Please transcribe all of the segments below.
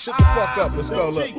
shut the fuck up. Let's go, look.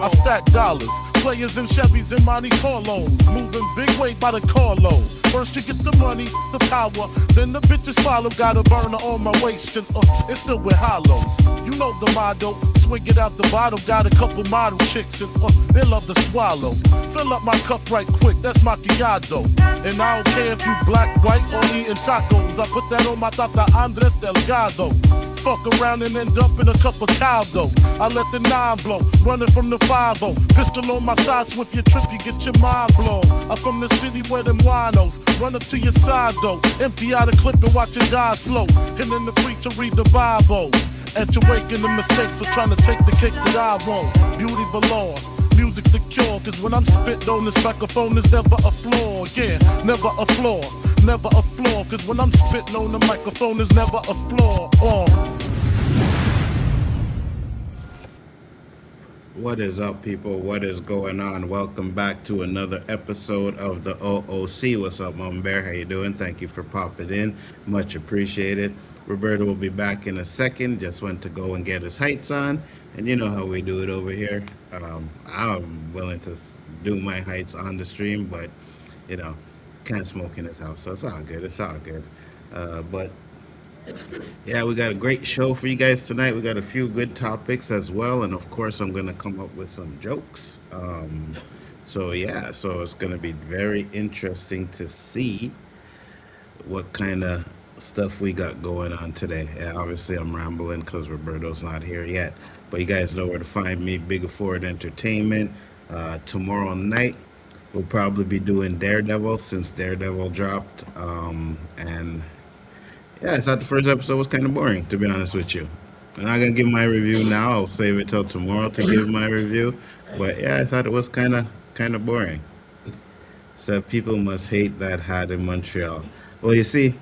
I stack dollars, players in Chevys and Monte Carlos, moving big weight by the carload. First you get the money, the power, then the bitches follow. Got a burner on my waist and it's still with hollows. You know the motto, swing it out the bottle. Got a couple model chicks and they love to swallow. Fill up my cup right quick, that's macchiato. And I don't care if you black, white, or eating tacos. I put that on my Tata Andres Delgado. Fuck around and end up in a cup of caldo. I let the 9 blow, running from the 5-0. Pistol on my side, so if you trip, you get your mind blown. I'm from the city where them winos run up to your side though. Empty out a clip and watch it die slow. And then the preacher read the Bible. At your wake in the mistakes for trying to take the cake that I won't. Beauty belong. Music the cure, cause when I'm spitting on this microphone, there's never a flaw, yeah, never a flaw, never a flaw, cause when I'm spitting on the microphone, there's never a flaw, What is up, people? What is going on? Welcome back to another episode of the O.O.C. What's up, Mom Bear? How you doing? Thank you for popping in. Much appreciated. Roberto will be back in a second. Just went to go and get his heights on. And you know how we do it over here. I'm willing to do my heights on the stream, but, you know, can't smoke in his house. So it's all good. It's all good. But, yeah, we got a great show for you guys tonight. We got a few good topics as well. And, of course, I'm going to come up with some jokes. So it's going to be very interesting to see what kind of stuff we got going on today. Yeah, obviously, I'm rambling because Roberto's not here yet. But you guys know where to find me, Big Ford Entertainment. Tomorrow night, we'll probably be doing Daredevil since Daredevil dropped. And yeah, I thought the first episode was kind of boring, to be honest with you. I'm not going to give my review now. I'll save it till tomorrow to give my review. But yeah, I thought it was kind of boring. So people must hate that hat in Montreal. Well, you see,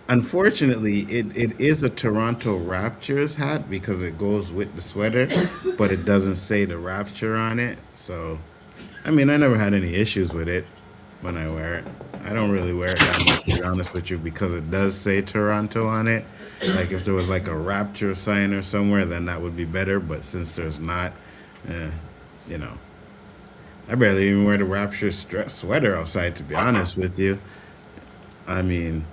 unfortunately, it is a Toronto Raptors hat because it goes with the sweater, but it doesn't say the Rapture on it. So, I mean, I never had any issues with it when I wear it. I don't really wear it that much, to be honest with you, because it does say Toronto on it. Like, if there was like a Rapture sign or somewhere, then that would be better. But since there's not, you know, I barely even wear the Rapture sweater outside, to be honest with you. I mean,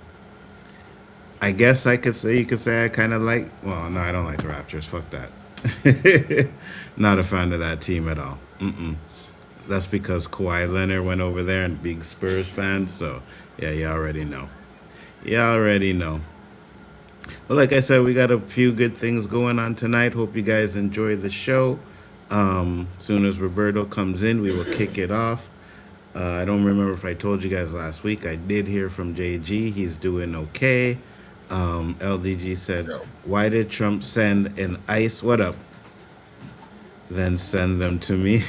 I guess you could say I kind of like, well, no, I don't like the Raptors. Fuck that. Not a fan of that team at all. That's because Kawhi Leonard went over there and big Spurs fan. So, yeah, you already know. Well, like I said, we got a few good things going on tonight. Hope you guys enjoy the show. Soon as Roberto comes in, we will kick it off. I don't remember if I told you guys last week. I did hear from JG. He's doing okay. LDG said, why did Trump send an ICE? What up? Then send them to me.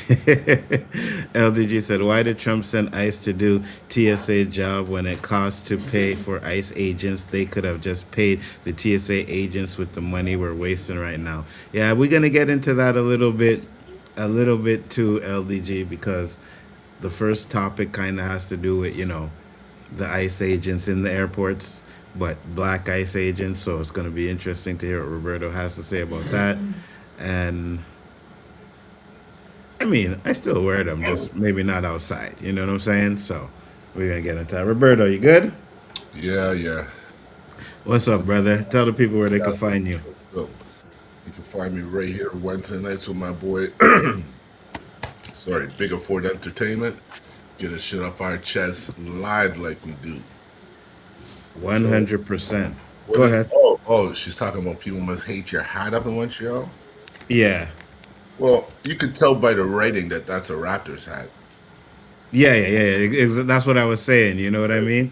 LDG said, why did Trump send ICE to do TSA job when it costs to pay for ICE agents? They could have just paid the TSA agents with the money we're wasting right now. Yeah, we're going to get into that a little bit too, LDG, because the first topic kind of has to do with, you know, the ICE agents in the airports, but black ICE agents. So it's going to be interesting to hear what Roberto has to say about that. And I mean, I still wear them, just maybe not outside. You know what I'm saying? So we're going to get into that. Roberto, you good? Yeah. What's up, brother? Tell the people where they can find you. You can find me right here Wednesday nights with my boy, Big Ford Entertainment. Get a shit up our chest live like we do. 100%. Go ahead. Oh, she's talking about people must hate your hat up in Montreal? Yeah. Well, you could tell by the writing that that's a Raptors hat. Yeah. That's what I was saying. You know what I mean?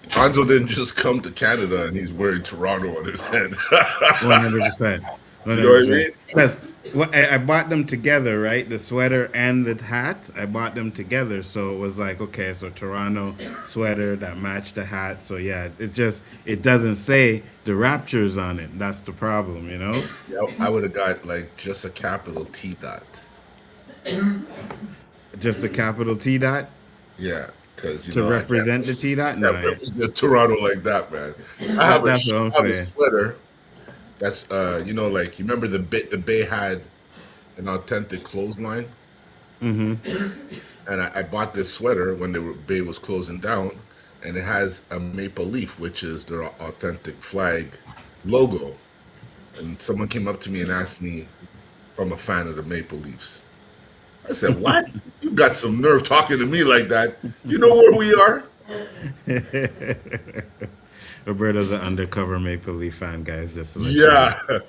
Nzo didn't just come to Canada and he's wearing Toronto on his head. 100%. You know what I mean? Because I bought them together, right? The sweater and the hat. I bought them together, so it was like, okay, so Toronto sweater that matched the hat. So yeah, it doesn't say the Raptures on it. That's the problem, you know? Yep, I would have got like just a capital T dot. Just a capital T dot? Yeah. To represent the T dot? No, represent Toronto like that, man. I have a sweater That's like you remember the Bay had an authentic clothesline, and I bought this sweater when the Bay was closing down, and it has a maple leaf, which is their authentic flag logo. And someone came up to me and asked me if I'm a fan of the Maple Leafs. I said, "What? You got some nerve talking to me like that? You know where we are?" Roberto's an undercover Maple Leaf fan, guys. Just to let you know. Yeah,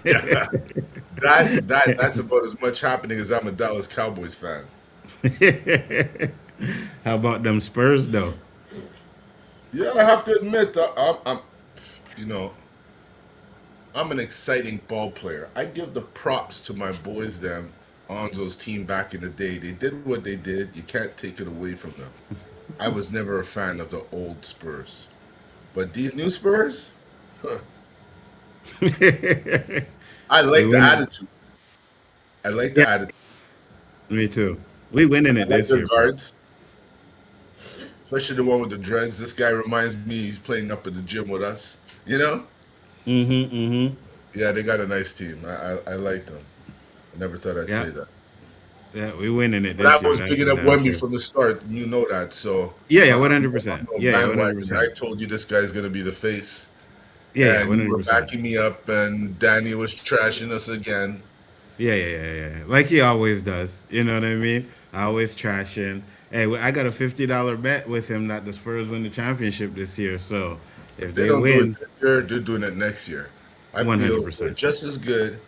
yeah. That's about as much happening as I'm a Dallas Cowboys fan. How about them Spurs though? Yeah, I have to admit, you know, I'm an exciting ball player. I give the props to my boys, them, Onzo's team back in the day. They did what they did. You can't take it away from them. I was never a fan of the old Spurs. But these new Spurs, huh, I We like the winning. attitude. I like Yeah, the attitude. me too. We winning I it like this their year, bro. guards, especially the one with the dreads. This guy reminds me he's playing up at the gym with us. You know? Mm-hmm. Mm-hmm. Yeah, they got a nice team. I like them. I never thought I'd Yeah. say that. Yeah, we winning it But I this year. was That's picking for up damn Wemby sure. from the start. You know that. So Yeah, yeah, one I'm, hundred I'm percent. no Yeah, yeah, 100%. bandwagon. I told you this guy's going to be the face. Yeah, yeah, And one you hundred were percent. backing me up, and Danny was trashing us again. Yeah, yeah, yeah, yeah. Like he always does. You know what I mean? I always trashing. Hey, I got a $50 bet with him that the Spurs win the championship this year. So if They they don't do it win, this year, they're doing it next year. I one hundred feel we're percent. just as good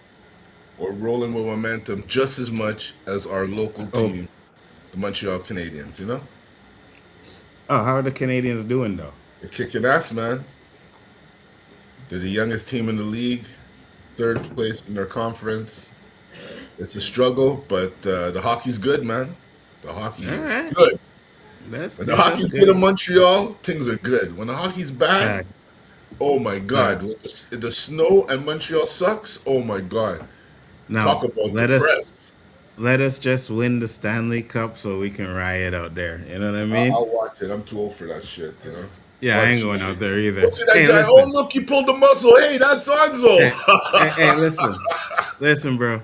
or rolling with momentum just as much as our local Oh, team, the Montreal Canadiens, you know? oh, how are the Canadians doing though? They're kicking ass, man. They're the youngest team in the league, third place in their conference. It's a struggle, but the hockey's good, man. The hockey All is right, good. that's When the good. That's hockey's good good. in Montreal, things are good. When the hockey's bad, Fact, oh my God. facts. With the snow and Montreal sucks, oh my God. Now Talk about let us depressed. let us just win the Stanley Cup so we can riot out there. You know what I mean? I'll watch it. I'm too old for that shit, you know? Yeah, I ain't Watch going it. out there either. Look at that Hey, guy. Oh, listen. look, he pulled the muscle. Hey, that's Anzo. Hey, hey, listen. Listen, bro.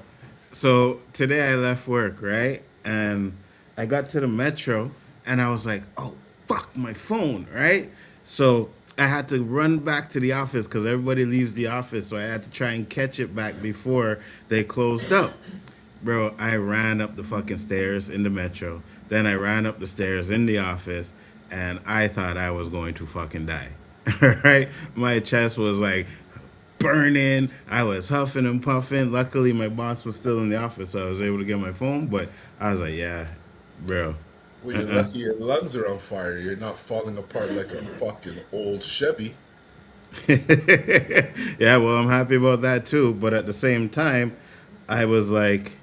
So today I left work, right? And I got to the metro and I was like, oh, fuck, my phone, right? So I had to run back to the office because everybody leaves the office. So I had to try and catch it back before they closed up. Bro, I ran up the fucking stairs in the metro. Then I ran up the stairs in the office and I thought I was going to fucking die. Right? My chest was like burning. I was huffing and puffing. Luckily, my boss was still in the office, so I was able to get my phone. But I was like, yeah, bro. Well, you're Uh-uh. lucky your lungs are on fire. You're not falling apart like a fucking old Chevy. Yeah, well, I'm happy about that too. But at the same time, I was like,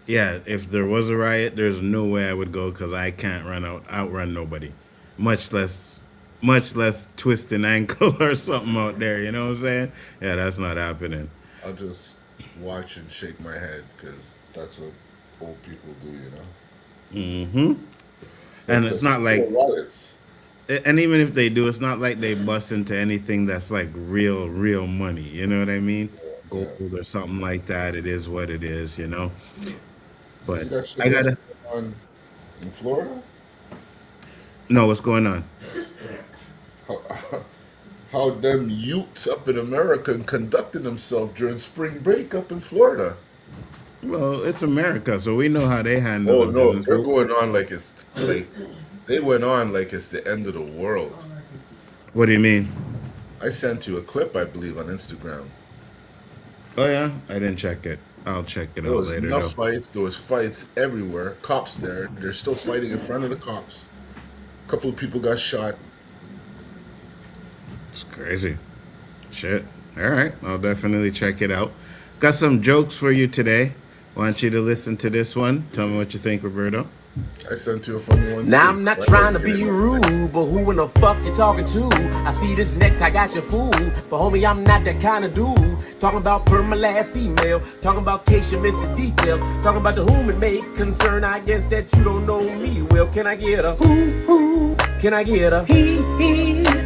yeah, if there was a riot, there's no way I would go because I can't outrun nobody, much much less twist an ankle or something out there. You know what I'm saying? Yeah, that's not happening. I'll just watch and shake my head because that's what old people do, you know? Hmm. But And it's not like, riots. and even if they do, it's not like they bust into anything that's like real money. You know what I mean? Yeah. Gold or something like that. It is what it is, you know. You see But that shit I that's gotta going on in Florida? know what's going on. How, how them Utes up in America conducting themselves during spring break up in Florida. Well, it's America, so we know how they handle Oh the no, business. they're going on like it's like they went on like it's the end of the world. What do you mean? I sent you a clip, I believe, on Instagram. Oh yeah, I didn't check it. I'll check it There out was later enough though. fights. There was fights everywhere. Cops there. They're still fighting in front of the cops. A couple of people got shot. It's crazy. Shit. All right, I'll definitely check it out. Got some jokes for you today. Want you to listen to this one. Tell me what you think, Roberto. I sent you a funny one Now too. I'm not Why trying to not get be it? rude, but who in the fuck you talking to? I see this necktie got you fooled, but homie, I'm not that kind of dude. Talking about per my last email, talking about case you missed the detail, talking about the whom it may concern. I guess that you don't know me well. Can I get a who? Can I get a he?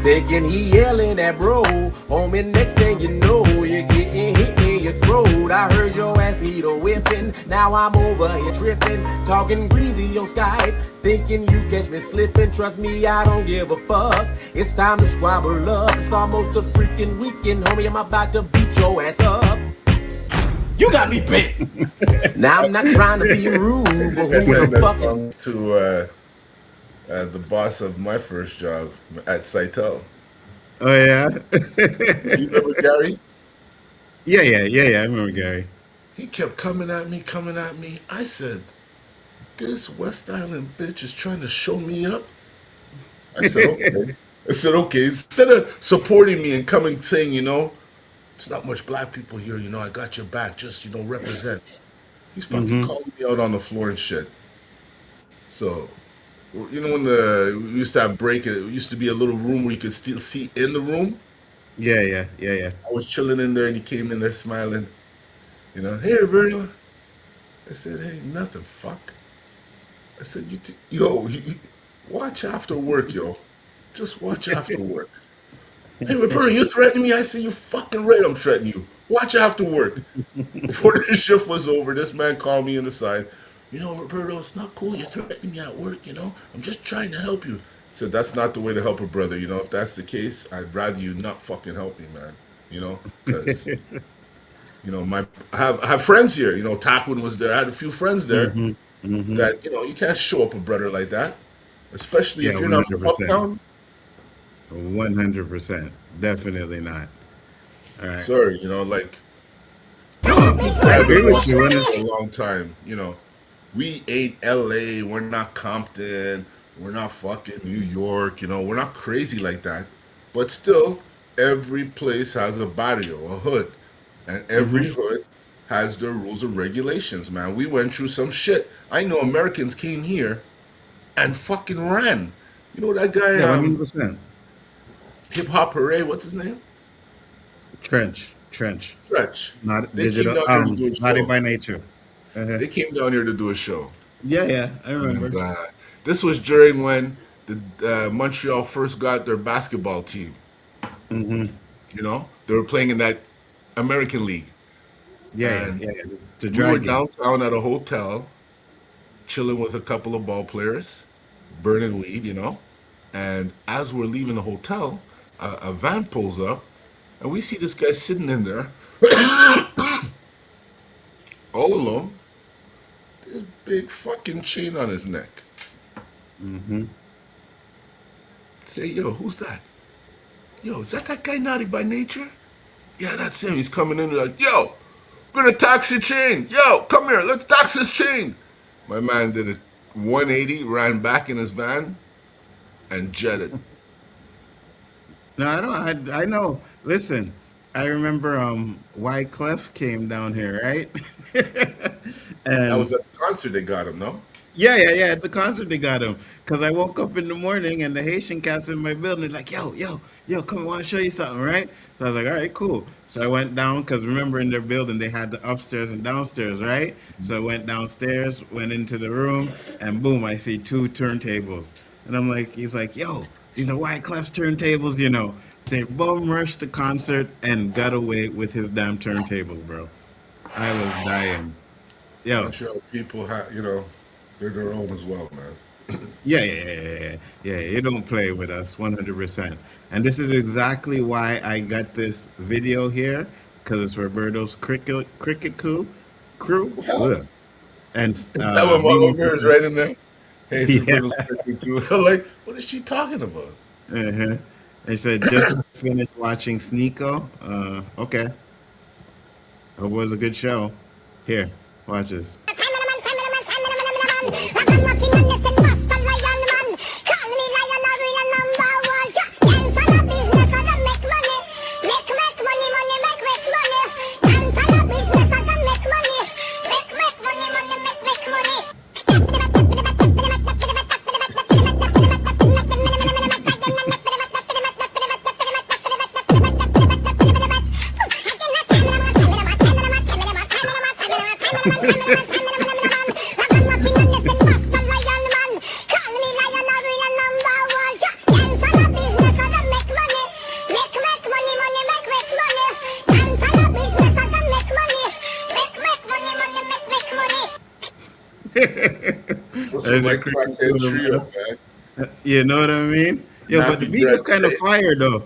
Thinking he yelling at bro, homie. Next thing you know, you're getting your throat. I heard your ass need a whipping. Now I'm over here tripping, talking greasy on Skype, thinking you catch me slipping. Trust me, I don't give a fuck. It's time to squabble up. It's almost a freaking weekend, homie. I'm about to beat your ass up. You got me bent. Now I'm not trying to be rude, but I who said the that fuck is... song to the boss of my first job at Saitel. Oh yeah. You remember Gary? Yeah. I remember Gary. He kept coming at me. I said, this West Island bitch is trying to show me up. I said, okay. Instead of supporting me and coming saying, it's not much black people here, I got your back, just, represent. He's fucking calling me out on the floor and shit. So, when we used to have break, it used to be a little room where you could still see in the room. Yeah. I was chilling in there and he came in there smiling. Hey, Roberto. I said, hey, nothing, fuck. I said, watch after work, yo. Just watch after work. Hey, Roberto, you threatening me? I said, you fucking right, I'm threatening you. Watch after work. Before the shift was over, this man called me on the side. Roberto, it's not cool. You're threatening me at work, I'm just trying to help you. I said, that's not the way to help a brother. If that's the case, I'd rather you not fucking help me, man. Because, I have friends here. Taquin was there. I had a few friends there that, you can't show up a brother like that. Especially if you're not from uptown. 100%. Definitely not. All right. Sorry, I agree with you. For a long time, we ain't LA, we're not Compton, we're not fucking New York, we're not crazy like that. But still, every place has a barrio, a hood. And every hood has their rules and regulations, man. We went through some shit. I know Americans came here and fucking ran. That guy, Yeah, 100%. Hip Hop Hooray, what's his name? Trench. Not They digital. came down here to do a Naughty show. by nature. They came down here to do a show. Yeah, I remember. And, this was during when the Montreal first got their basketball team. They were playing in that American League. Yeah. We were downtown at a hotel, chilling with a couple of ball players, burning weed, And as we're leaving the hotel, a van pulls up, and we see this guy sitting in there, all alone, this big fucking chain on his neck. Say, yo, who's that? Yo, is that guy Naughty by Nature? Yeah, that's him. He's coming in like, yo, we're gonna tax your chain. Yo, come here, let's tax his chain. My man did a 180, ran back in his van, and jetted. No, I know. Listen, I remember Wyclef came down here, right? And That was at the concert they got him, no? Yeah. At the concert they got him. Because I woke up in the morning and the Haitian cats in my building like, yo, come, I want to show you something, right? So I was like, all right, cool. So I went down because remember in their building they had the upstairs and downstairs, right? So I went downstairs, went into the room, and boom, I see 2 turntables. And I'm like, he's like, yo, these are Wyclef's turntables, They bum rushed the concert and got away with his damn turntables, bro. I was dying. Yo. I'm sure people have, they're their own as well, man. Yeah. You don't play with us, 100%. And this is exactly why I got this video here, because it's Roberto's cricket crew. Ugh. And that one, my mirror's right in there. Hey, it's Roberto's cricket crew. I'm like, what is she talking about? They said, just finished watching Sneeko. Okay. Hope it was a good show. Here, watch this. some There's your white cricket crackhead tune, trio, bro. man. You know what I mean? Yo, but the Nappy beat was dreads. kind of fire though.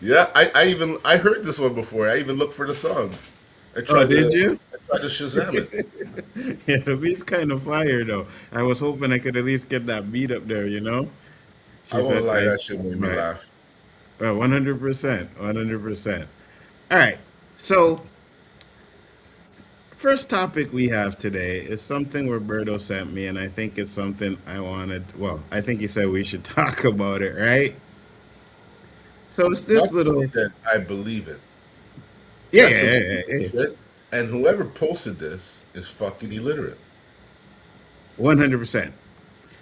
Yeah, I heard this one before. I even looked for the song. Oh, did you? I tried to Shazam it. Yeah, the beat's kind of fire though. I was hoping I could at least get that beat up there, you know? I She won't said, lie, I, that shit made me right. laugh. 100%. 100%. All right. So, first topic we have today is something Roberto sent me, and I think it's something I wanted. Well, I think he said we should talk about it, right? So, it's this Not to say little. that I believe it. Yeah, That's yeah, some yeah, yeah, stupid yeah. shit. And whoever posted this is fucking illiterate. 100%.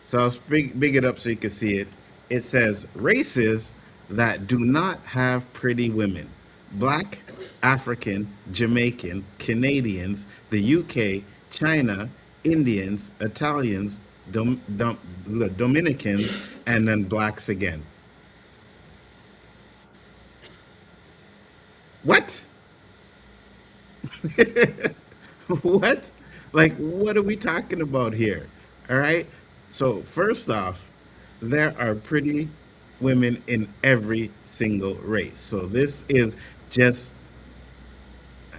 So I'll big it up so you can see it. It says races that do not have pretty women: Black, African, Jamaican, Canadians, the UK, China, Indians, Italians, Dominicans, and then blacks again. What? What? Like, what are we talking about here? All right. So, first off, there are pretty women in every single race. So, this is just,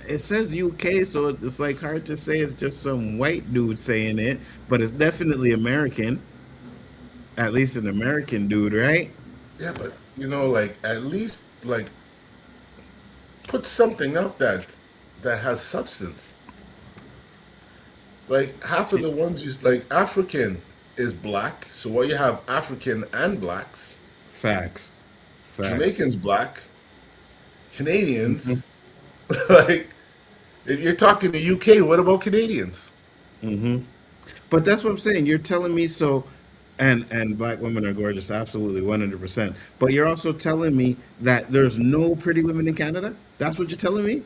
it says UK, so it's like hard to say it's just some white dude saying it, but it's definitely American, at least an American dude, right? Yeah, but like at least like put something up that has substance. Like half of the ones you like African is black, so why you have African and blacks, Facts. Facts. Jamaicans black, Canadians like if you're talking to UK, what about Canadians? Hmm. But that's what I'm saying. You're telling me so, and black women are gorgeous, absolutely, 100%. But you're also telling me that there's no pretty women in Canada. That's what you're telling me.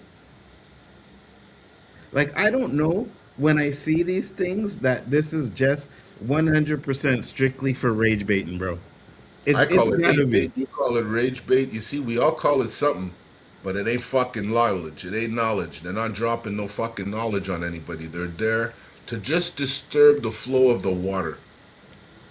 Like I don't know when I see these things that this is just 100% strictly for rage baiting, bro. I It's call it gotta hate bait. be. You call it rage bait. You see, we all call it something, but it ain't fucking knowledge. It ain't knowledge. They're not dropping no fucking knowledge on anybody. They're there to just disturb the flow of the water.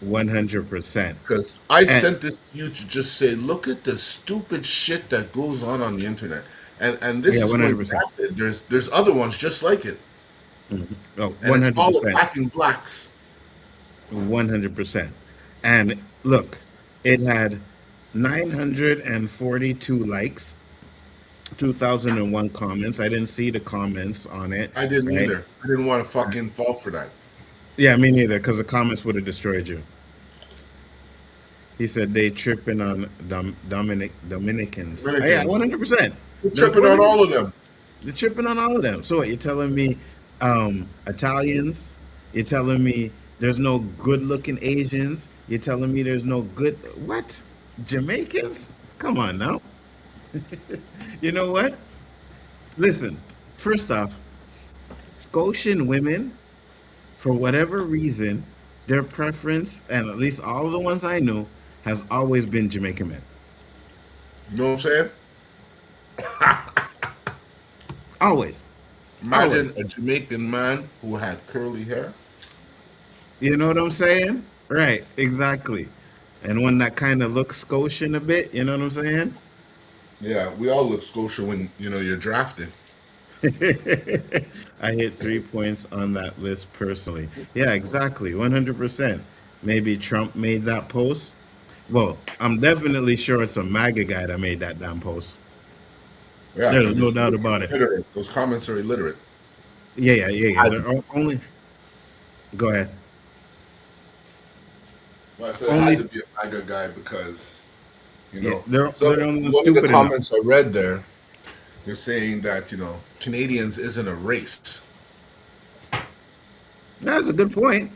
100%. Because I And sent this to you to just say, look at the stupid shit that goes on the internet, and this yeah, is going 100%. back. There's other ones just like it, Oh, and it's all 100%. attacking blacks. 100%. And look, it had 942 likes, 2001 comments. I didn't see the comments on it, I didn't right? either. I didn't want to fucking fall for that. Yeah, me neither, because the comments would have destroyed you. He said they tripping on Dominicans. Oh, yeah, Dominicans. 100%. We're They're tripping on 100. all of them. They're tripping on all of them. So what, you're telling me Italians? You're telling me there's no good-looking Asians? You're telling me there's no good what? Jamaicans? Come on now. You know what? Listen, first off, Scotian women, for whatever reason, their preference, and at least all of the ones I know, has always been Jamaican men. You know what I'm saying? Always. Always. Imagine a Jamaican man who had curly hair. You know what I'm saying? Right, exactly. And one that kind of looks Scotian a bit, you know what I'm saying? Yeah, we all look Scotia when you're drafted. I hit 3 points on that list personally. Yeah, exactly. 100%. Maybe Trump made that post. Well, I'm definitely sure it's a MAGA guy that made that damn post. Yeah, There's because no it's doubt about it. illiterate. Those comments are illiterate. Yeah, yeah, yeah, yeah. I, They're only. Go ahead. well, I said it Only. had to be a MAGA guy because Yeah, they're so only one of the stupid enough. comments I read there, they're saying that Canadians isn't a race. That's a good point.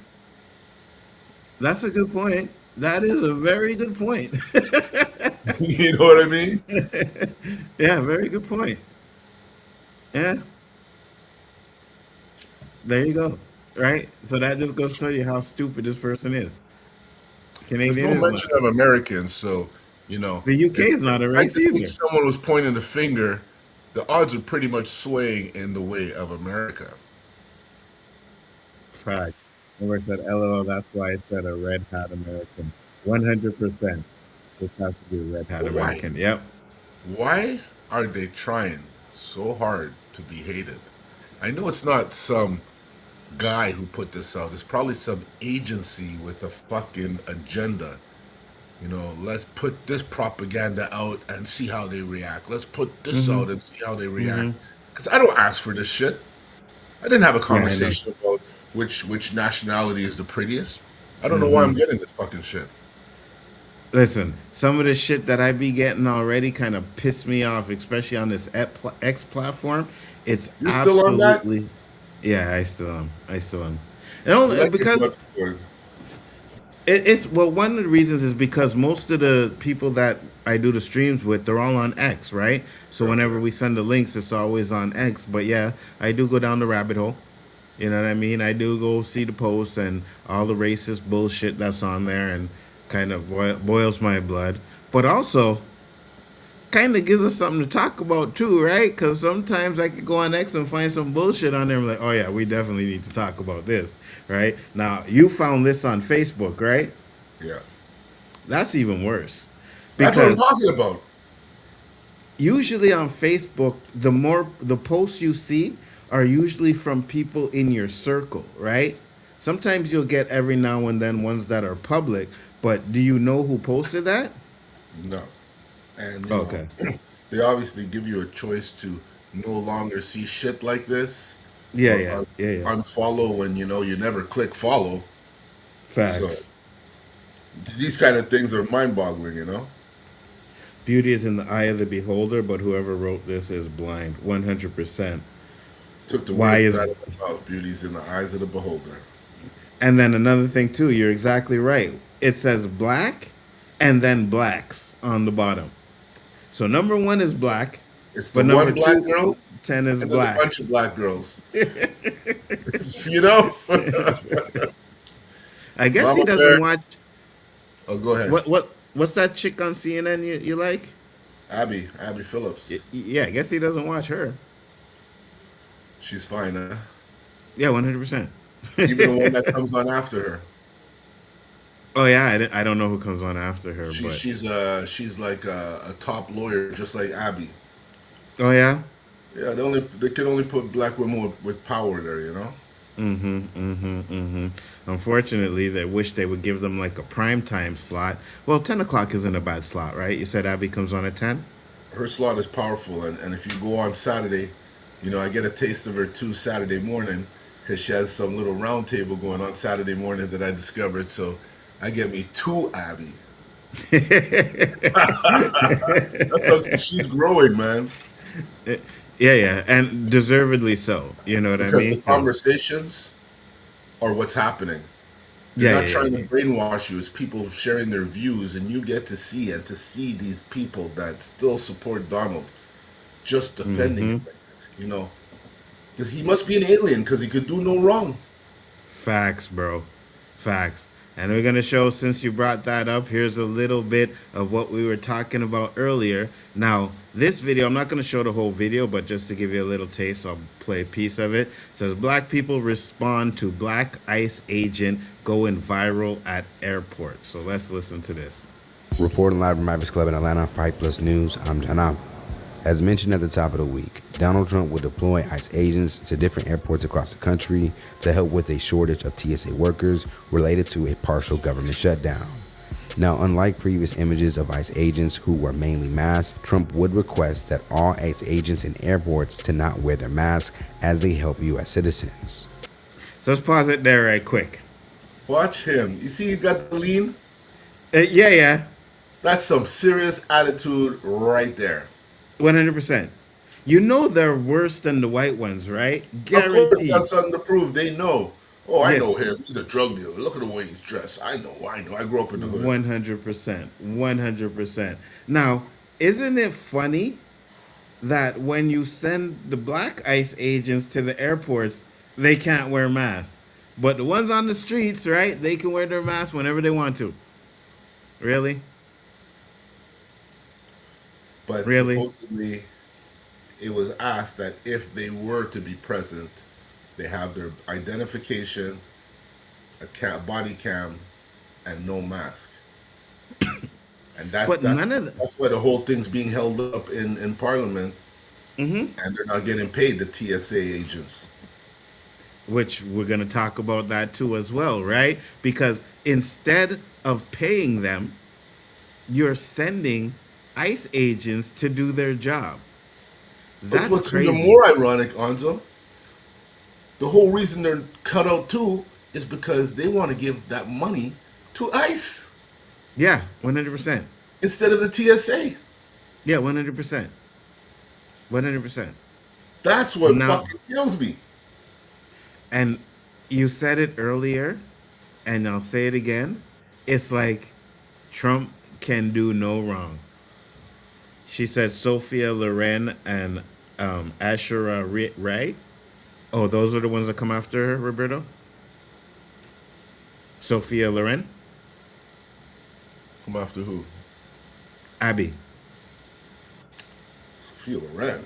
That's a good point. That is a very good point. You know what I mean? Yeah, very good point. Yeah, there you go. Right? So that just goes to tell you how stupid this person is. There's Canadian no is not. mention of Americans, so The UK is if not a race practically either. someone was pointing the finger, the odds are pretty much swaying in the way of America. Fact. Remember I said LOL, that's why I said a red hat American. 100%. This has to be a red hat But why? American. Yep. Why are they trying so hard to be hated? I know it's not some guy who put this out. It's probably some agency with a fucking agenda. You know, let's put this propaganda out and see how they react. Let's put this Mm-hmm. out and see how they react. Mm-hmm. Because I don't ask for this shit. I didn't have a Yeah, I know. conversation about which nationality is the prettiest. I don't know why Mm-hmm. I'm getting this fucking shit. Listen, some of the shit that I be getting already kind of piss me off, especially on this X platform. It's You still on that? absolutely, yeah, I still am. I still am. I And like your blood because flowing. it's well, one of the reasons is because most of the people that I do the streams with, they're all on X, right? So Okay. whenever we send the links, it's always on X. But yeah, I do go down the rabbit hole. You know what I mean? I do go see the posts and all the racist bullshit that's on there, and kind of boils my blood. But also, kind of gives us something to talk about too, right? Because sometimes I could go on X and find some bullshit on there. I'm like, oh yeah, we definitely need to talk about this, right? Now you found this on Facebook, right? Yeah. That's even worse, That's what I'm because talking about. usually on Facebook, the more the posts you see are usually from people in your circle, right? Sometimes you'll get every now and then ones that are public, but do you know who posted that? No. And, you know, Okay. they obviously give you a choice to no longer see shit like this Yeah, or yeah, yeah, yeah. unfollow when you know you never click follow. So Facts. these kind of things are mind boggling, you know? Beauty is in the eye of the beholder, but whoever wrote this is blind. 100%. Took the Why words is. out of my mouth. Beauty's in the eyes of the beholder. And then another thing, too, you're exactly right. It says black and then blacks on the bottom. So number one is black, It's the but one number black two, girl 10 is and then the bunch of blacks. black girls. You know? I guess he Mama doesn't Bear. watch. Oh, go ahead. What's that chick on CNN you like? Abby Phillips. Yeah, I guess he doesn't watch her. She's fine, huh? Yeah, 100%. Even the one that comes on after her. Oh yeah, I don't know who comes on after her, She, but she's she's like a top lawyer, just like Abby. oh yeah. Yeah, they can only put black women with power there, you know. Mm-hmm. Mm-hmm. Mm-hmm. Unfortunately, they wish they would give them like a prime time slot. Well, 10 o'clock isn't a bad slot, right? You said Abby comes on at 10. Her slot is powerful, and if you go on Saturday, you know I get a taste of her too Saturday morning because she has some little round table going on Saturday morning that I discovered. So I get me two Abby. That's how she's growing, man. Yeah, yeah, and deservedly so. You know what I Because mean? the Because conversations are what's happening. They're yeah, not yeah, yeah, trying to yeah. brainwash you. It's people sharing their views, and you get to see these people that still support Donald just defending Mm-hmm. him. Like this, you know, 'cause he must be an alien because he could do no wrong. Facts, bro. Facts. And we're going to show, since you brought that up, here's a little bit of what we were talking about earlier. Now, this video, I'm not going to show the whole video, but just to give you a little taste, I'll play a piece of it. It says, Black people respond to Black ICE agent going viral at airport. So let's listen to this. Reporting live from Mavericks Club in Atlanta, Fight Plus News, I'm Janab. As mentioned at the top of the week, Donald Trump will deploy ICE agents to different airports across the country to help with a shortage of TSA workers related to a partial government shutdown. Now, unlike previous images of ICE agents who were mainly masked, Trump would request that all ICE agents in airports to not wear their masks as they help U.S. citizens. So let's pause it there right quick. Watch him. You see, he got the lean. Yeah, yeah, That's some serious attitude right there. 100%. You know they're worse than the white ones, right? Of course, he Guaranteed. has something to prove. They know. Oh, I Yes, know him. He's a drug dealer. Look at the way he's dressed. I know. I know. I grew up in the hood. 100%. 100%. Now, isn't it funny that when you send the black ICE agents to the airports, they can't wear masks? But the ones on the streets, right, they can wear their masks whenever they want to. Really? But Really? supposedly, it was asked that if they were to be present, they have their identification body cam and no mask. And But none of the, that's why the whole thing's being held up in Parliament, and they're not getting paid, the TSA agents. which we're going to talk about that too as well, right? Because instead of paying them, you're sending ICE agents to do their job. But That's what's crazy. even more ironic, Anzo, the whole reason they're cut out too is because they want to give that money to ICE Yeah, 100%. instead of the TSA. Yeah, 100%. 100%. That's what Now, fucking kills me. and you said it earlier, and I'll say it again. It's like Trump can do no wrong. She said Sophia Loren and Ashura Ray. Oh, those are the ones that come after her, Roberto? Sophia Loren? Come after who? Abby. Sophia Loren.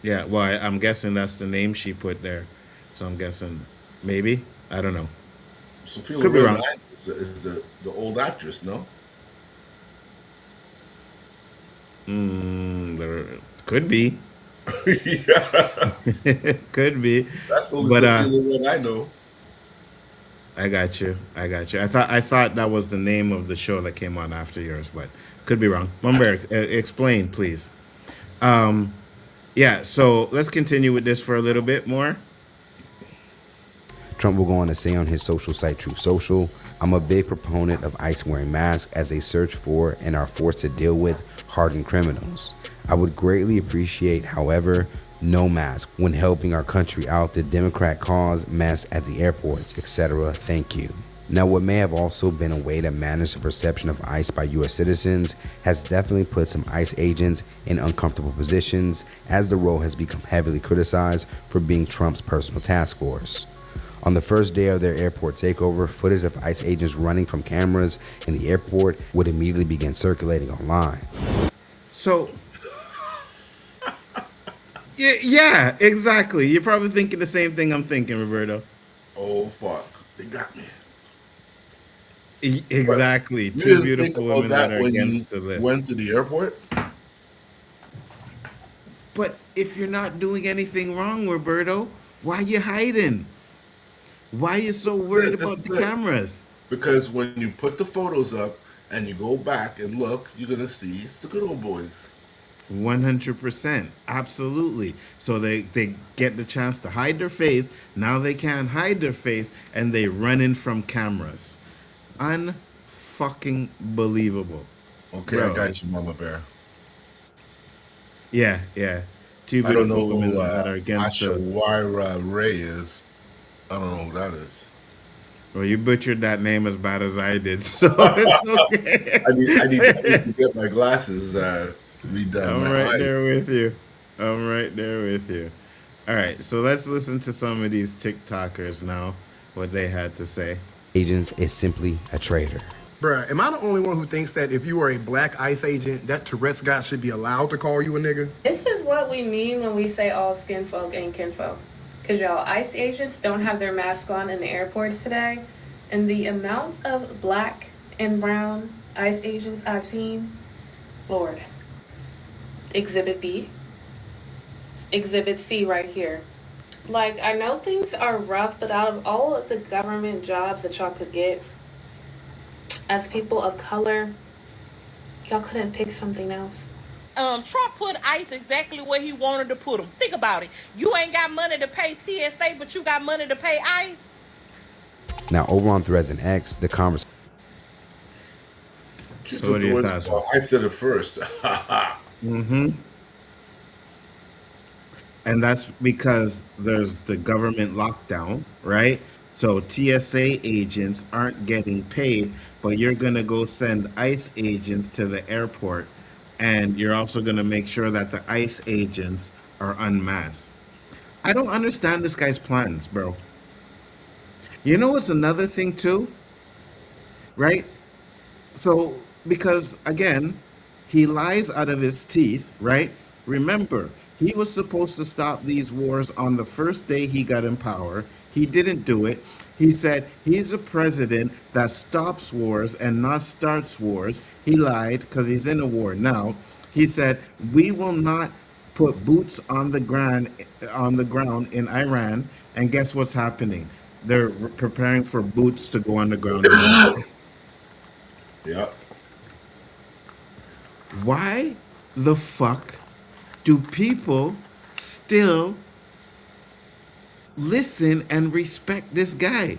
Yeah, well, I'm guessing that's the name she put there. So I'm guessing maybe. I don't know. Sophia Could be Loren wrong. is the old actress, no? There could be. Yeah, Could be. that's the only But Sophia Loren I know. I got you. I got you. I thought that was the name of the show that came on after yours, but could be wrong. Mumber, explain, please. Yeah, so let's continue with this for a little bit more. Trump will go on to say on his social site Truth Social, I'm a big proponent of ICE wearing masks as they search for and are forced to deal with hardened criminals. I would greatly appreciate, however, no mask when helping our country out the Democrat cause, mess at the airports, etc. Thank you. Now, what may have also been a way to manage the perception of ICE by U.S. citizens has definitely put some ICE agents in uncomfortable positions, as the role has become heavily criticized for being Trump's personal task force. On the first day of their airport takeover, footage of ICE agents running from cameras in the airport would immediately begin circulating online. So, yeah, exactly. You're probably thinking the same thing I'm thinking, Roberto. Oh fuck, they got me. Exactly. You Two didn't beautiful think about women that are when you against the list. went to the airport? But if you're not doing anything wrong, Roberto, why you hiding? Why you so worried This about is the it. cameras? Because when you put the photos up and you go back and look, you're gonna see it's the good old boys. 100%. Absolutely. So they get the chance to hide their face. Now they can't hide their face and they run in from cameras. Unfucking believable. Okay, Bro, I got it's- you, Mama Bear. Yeah, yeah. Two I don't beautiful know women who that are against the. Ashawira Ray is. I don't know who that is. Well, you butchered that name as bad as I did, so it's okay. I need to get my glasses redone. I'm My right eyes. there with you. I'm right there with you. All right, so let's listen to some of these TikTokers now, what they had to say. Agents is simply a traitor. Bruh, am I the only one who thinks that if you are a black ICE agent, that Tourette's guy should be allowed to call you a nigga? This is what we mean when we say all skin folk ain't kinfolk. Because y'all, ICE agents don't have their mask on in the airports today. And the amount of black and brown ICE agents I've seen, Lord. Exhibit B. Exhibit C right here. Like, I know things are rough, but out of all of the government jobs that y'all could get, as people of color, y'all couldn't pick something else. Trump put ICE exactly where he wanted to put them. Think about it. You ain't got money to pay TSA, but you got money to pay ICE. Now, over on Threads and X, the conversation She So took what are the your words. thoughts? I said it first. And that's because there's the government lockdown, right? So TSA agents aren't getting paid, but you're going to go send ICE agents to the airport, and you're also going to make sure that the ICE agents are unmasked. I don't understand this guy's plans, bro. You know what's another thing too? Right? So, because again, he lies out of his teeth, right? Remember, he was supposed to stop these wars on the first day he got in power. He didn't do it. He said he's a president that stops wars and not starts wars. He lied because he's in a war now. He said we will not put boots on the ground in Iran. And guess what's happening? They're preparing for boots to go on the ground in Iran. Yeah. Why the fuck do people still listen and respect this guy?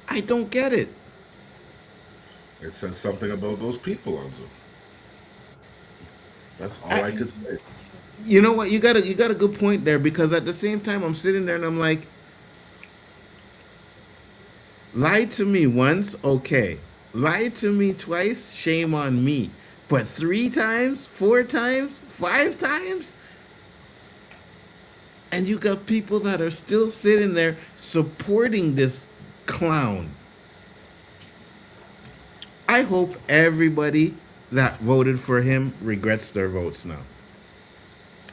I don't get it. It says something about those people, Anzo. That's all I could say. You know what? You got a good point there, because at the same time I'm sitting there and I'm like, lie to me once, okay. Lie to me twice, shame on me. But 3 times, 4 times, 5 times? And you got people that are still sitting there supporting this clown. I hope everybody that voted for him regrets their votes now.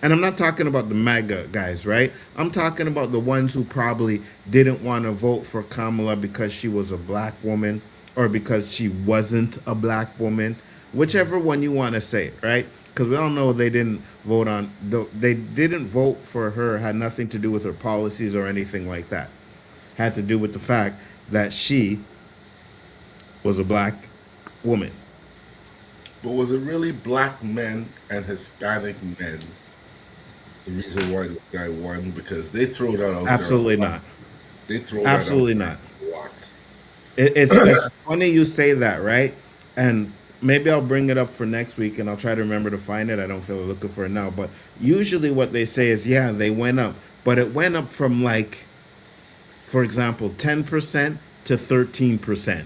And I'm not talking about the MAGA guys, right? I'm talking about the ones who probably didn't want to vote for Kamala because she was a black woman or because she wasn't a black woman, whichever one you want to say, right? Because we all know they didn't vote for her, had nothing to do with her policies or anything like that. Had to do with the fact that she was a black woman. But was it really black men and Hispanic men the reason why this guy won? Because they throw that out Absolutely there. not. They throw Absolutely that out not. there a lot. It's funny you say that, right? And maybe I'll bring it up for next week and I'll try to remember to find it. I don't feel like looking for it now. But usually what they say is, yeah, they went up. But it went up from, like, for example, 10% to 13%.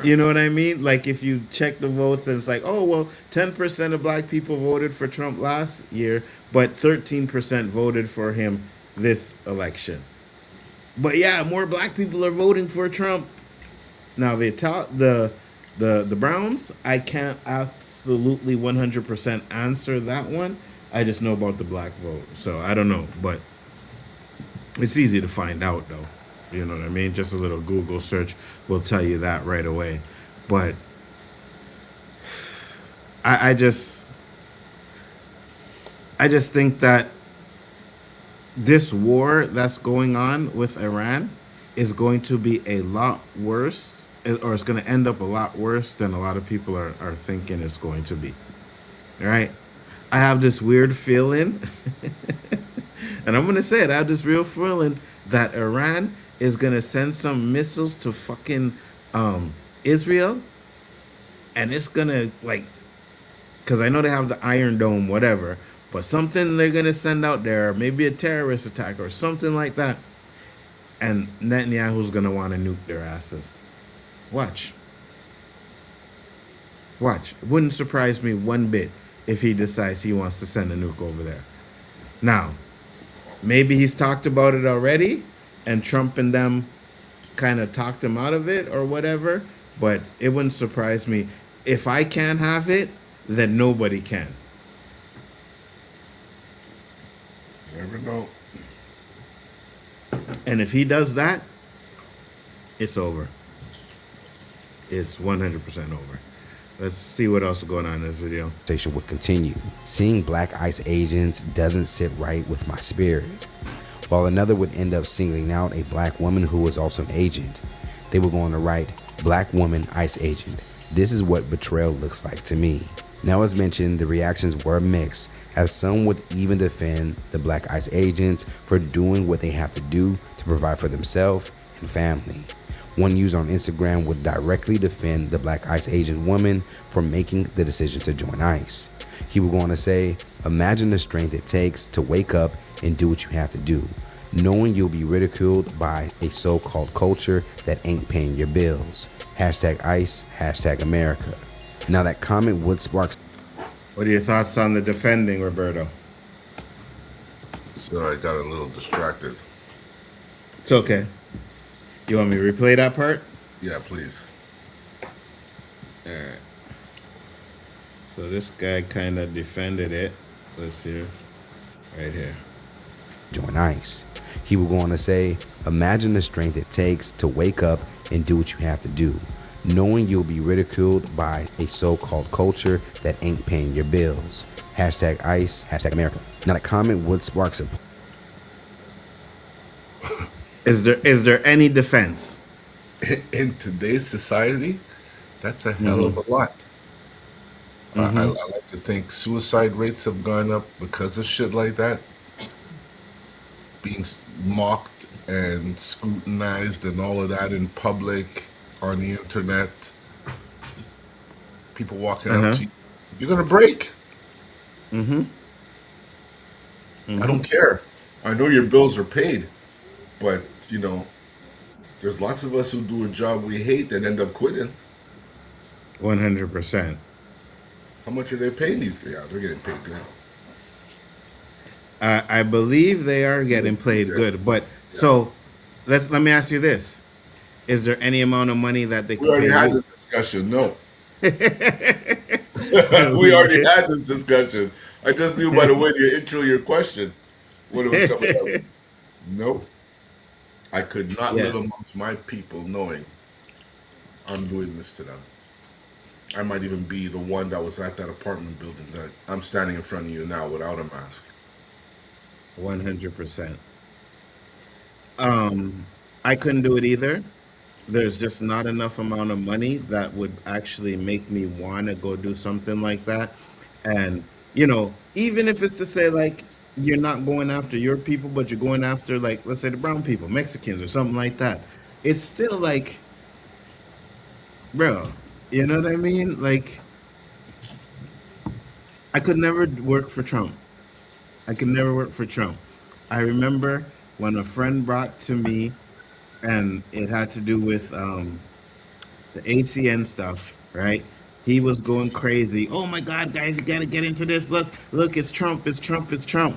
You know what I mean? Like, if you check the votes and it's like, oh, well, 10% of black people voted for Trump last year, but 13% voted for him this election. But yeah, more black people are voting for Trump. Now, the Browns, I can't absolutely 100% answer that one. I just know about the black vote. So I don't know, but it's easy to find out, though. You know what I mean? Just a little Google search will tell you that right away. But I just think that this war that's going on with Iran is going to be a lot worse, or it's going to end up a lot worse than a lot of people are thinking it's going to be. All right? I have this weird feeling, and I'm going to say it, I have this real feeling that Iran is going to send some missiles to fucking Israel, and it's going to, like, because I know they have the Iron Dome, whatever, but something they're going to send out there, maybe a terrorist attack or something like that, and Netanyahu's going to want to nuke their asses. Watch. It wouldn't surprise me one bit if he decides he wants to send a nuke over there. Now, maybe he's talked about it already, and Trump and them kind of talked him out of it or whatever, but it wouldn't surprise me. If I can't have it, then nobody can. You never know. And if he does that, it's over. It's 100% over. Let's see what else is going on in this video. Conversation would continue. Seeing black ICE agents doesn't sit right with my spirit. While another would end up singling out a black woman who was also an agent, they were going to write black woman ICE agent. This is what betrayal looks like to me. Now, as mentioned, the reactions were mixed, as some would even defend the black ICE agents for doing what they have to do to provide for themselves and family. One user on Instagram would directly defend the black ICE agent woman for making the decision to join ICE. He would go on to say, imagine the strength it takes to wake up and do what you have to do, knowing you'll be ridiculed by a so-called culture that ain't paying your bills. Hashtag ICE, hashtag America. Now that comment would spark. What are your thoughts on the defending, Roberto? So I got a little distracted. It's okay. You want me to replay that part? Yeah, please. All right. So this guy kind of defended it. Let's see. Right here. join ICE. He will go on to say, imagine the strength it takes to wake up and do what you have to do, knowing you'll be ridiculed by a so-called culture that ain't paying your bills. Hashtag ICE, hashtag America. Now the comment would spark some. Is there any defense? In today's society, that's a hell of a lot. I like to think suicide rates have gone up because of shit like that. Being mocked and scrutinized and all of that in public, on the internet. People walking up to you. You're going to break. I don't care. I know your bills are paid. But, there's lots of us who do a job we hate and end up quitting. 100%. How much are they paying these guys? Yeah, they're getting paid good. I believe they are getting played good, but so let me ask you this: is there any amount of money that they can We already pay had you? this discussion. No. We already had this discussion. I just knew by the way you intro your question what it was coming up. Nope. I could not live amongst my people knowing I'm doing this to them. I might even be the one that was at that apartment building that I'm standing in front of you now without a mask. 100%. I couldn't do it either. There's just not enough amount of money that would actually make me want to go do something like that. And, even if it's to say, like, you're not going after your people, but you're going after, like, let's say the brown people, Mexicans or something like that, it's still like, bro, you know what I mean? Like, I could never work for Trump. I could never work for Trump. I remember when a friend brought to me, and it had to do with the ACN stuff, right? He was going crazy. Oh my God, guys, you gotta get into this. Look, it's Trump, it's Trump, it's Trump.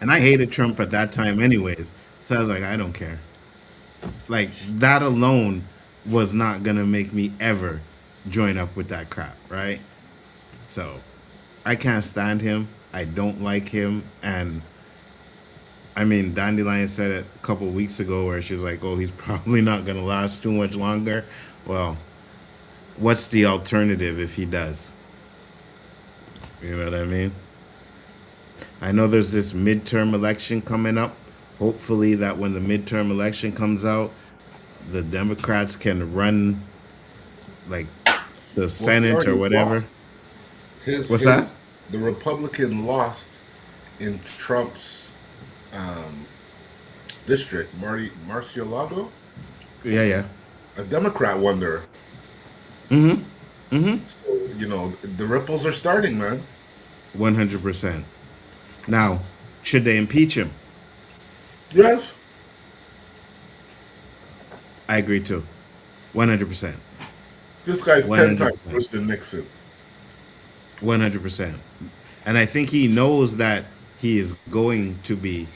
And I hated Trump at that time anyways. So I was like, I don't care. Like, that alone was not gonna make me ever join up with that crap, right? So I can't stand him. I don't like him. And I mean, Dandelion said it a couple weeks ago where she's like, oh, he's probably not going to last too much longer. Well, what's the alternative if he does? You know what I mean? I know there's this midterm election coming up. Hopefully that when the midterm election comes out, the Democrats can run like the Senate or whatever. What's that? The Republican lost in Trump's district, Marcialago. Yeah. A Democrat won there. So, the ripples are starting, man. 100%. Now, should they impeach him? Yes. I agree too. 100%. This guy's 10 times 100%. worse than Nixon. 100%. And I think he knows that he is going to be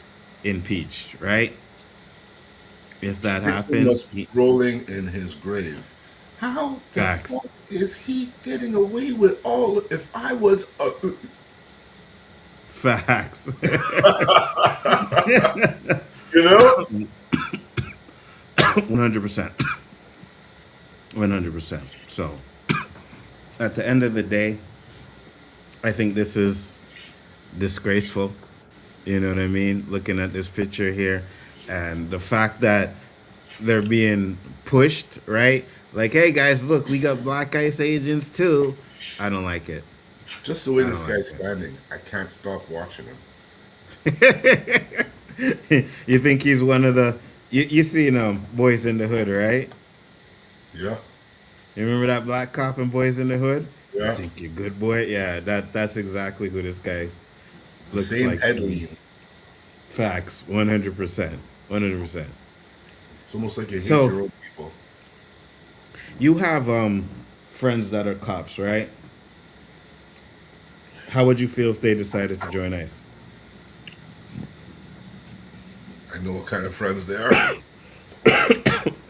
impeached, right? If that Nixon happens, must be rolling in his grave. How the Facts. fuck is he getting away with all? If I was facts. 100%. 100%. So, at the end of the day, I think this is disgraceful. You know what I mean? Looking at this picture here, and the fact that they're being pushed, right? Like, hey guys, look, we got black ICE agents too. I don't like it. Just the way I this don't guy's like standing, I can't stop watching him. You think he's one of the you seen Boys in the Hood, right? Yeah. You remember that black cop in Boys in the Hood? Yeah. I think you're good, boy. Yeah, that's exactly who this guy The looks same like. head lean. Facts, 100%, 100%. It's almost like you hate So- your own people. You have friends that are cops, right? How would you feel if they decided to join ICE? I know what kind of friends they are.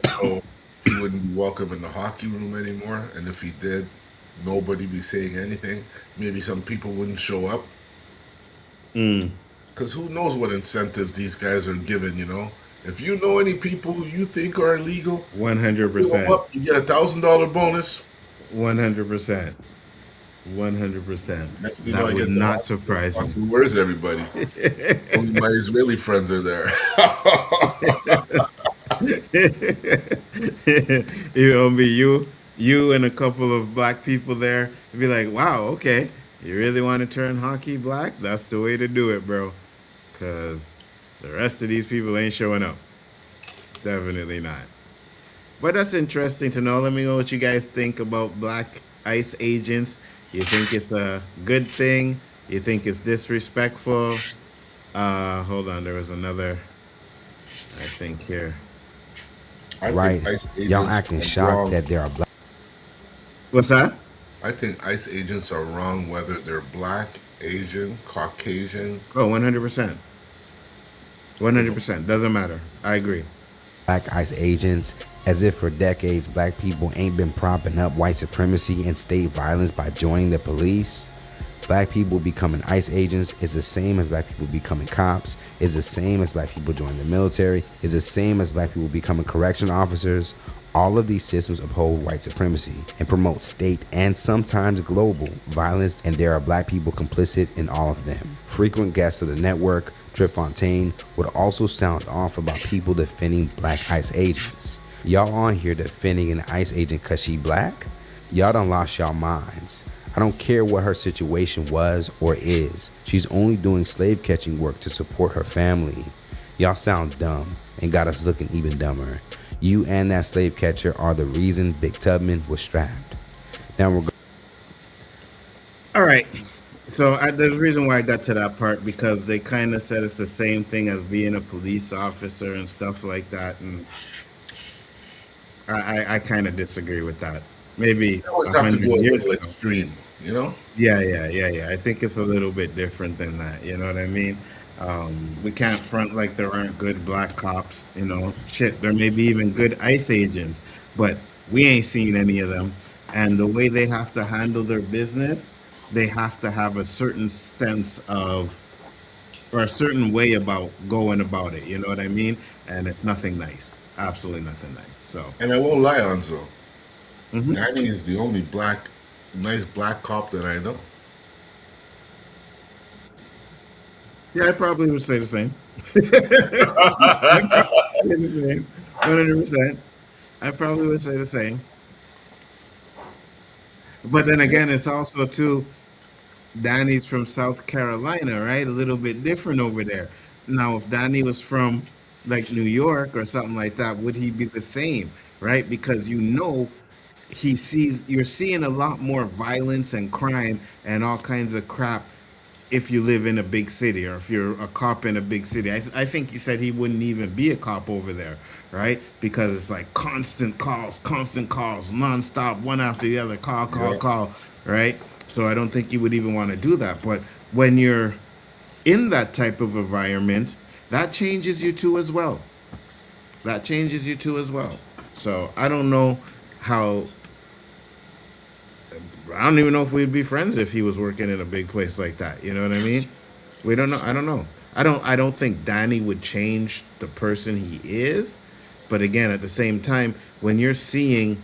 So he wouldn't be welcome in the hockey room anymore, and if he did, nobody be saying anything. Maybe some people wouldn't show up. Because who knows what incentives these guys are given, you know? If you know any people who you think are illegal, call them 100%. up, you get $1,000 bonus. 100%. 100%. Next thing you know, That I would get the not hospital. surprise me. Where's everybody? Only my Israeli friends are there. You know me, you and a couple of black people there. You'd be like, wow, okay. You really want to turn hockey black? That's the way to do it, bro. Because the rest of these people ain't showing up. Definitely not. But that's interesting to know. Let me know what you guys think about black ICE agents. You think it's a good thing? You think it's disrespectful? Hold on. There was another, I think, here. I Right. think ICE Y'all agents acting are shocked wrong. that there are black. What's that? I think ICE agents are wrong whether they're black, Asian, Caucasian. Oh, 100%. 100%. Doesn't matter. I agree. Black ICE agents, as if for decades black people ain't been propping up white supremacy and state violence by joining the police. Black people becoming ICE agents is the same as black people becoming cops, is the same as black people joining the military, is the same as black people becoming correction officers. All of these systems uphold white supremacy and promote state and sometimes global violence, and there are black people complicit in all of them. Frequent guests of the network, Trip Fontaine, would also sound off about people defending black ICE agents. Y'all on here defending an ICE agent cause she black? Y'all done lost y'all minds. I don't care what her situation was or is. She's only doing slave catching work to support her family. Y'all sound dumb and got us looking even dumber. You and that slave catcher are the reason Big Tubman was strapped. Now we're All right. So there's a reason why I got to that part because they kind of said it's the same thing as being a police officer and stuff like that. And I kind of disagree with that. Maybe You always have to 100 go a years little ago. extreme, you know? Yeah. I think it's a little bit different than that. You know what I mean? We can't front like there aren't good black cops. You know, shit, there may be even good ICE agents, but we ain't seen any of them. And the way they have to handle their business, they have to have a certain sense of, or a certain way about going about it. You know what I mean? And it's nothing nice. Absolutely nothing nice. So, And I won't lie, Anzo. mhm. Danny is the only nice black cop that I know. Yeah, I probably would say the same. I probably would say the same. 100%. I probably would say the same. But then again, it's also too, Danny's from South Carolina, right? A little bit different over there. Now, if Danny was from like New York or something like that, would he be the same, right? Because you're seeing a lot more violence and crime and all kinds of crap if you live in a big city or if you're a cop in a big city. I think he said he wouldn't even be a cop over there, right? Because it's like constant calls, nonstop, one after the other, Yeah. call, right? So I don't think he would even want to do that. But when you're in that type of environment, that changes you too as well. That changes you too as well. So I don't know how. I don't even know if we'd be friends if he was working in a big place like that. You know what I mean? We don't know. I don't know. I don't think Danny would change the person he is. But again, at the same time, when you're seeing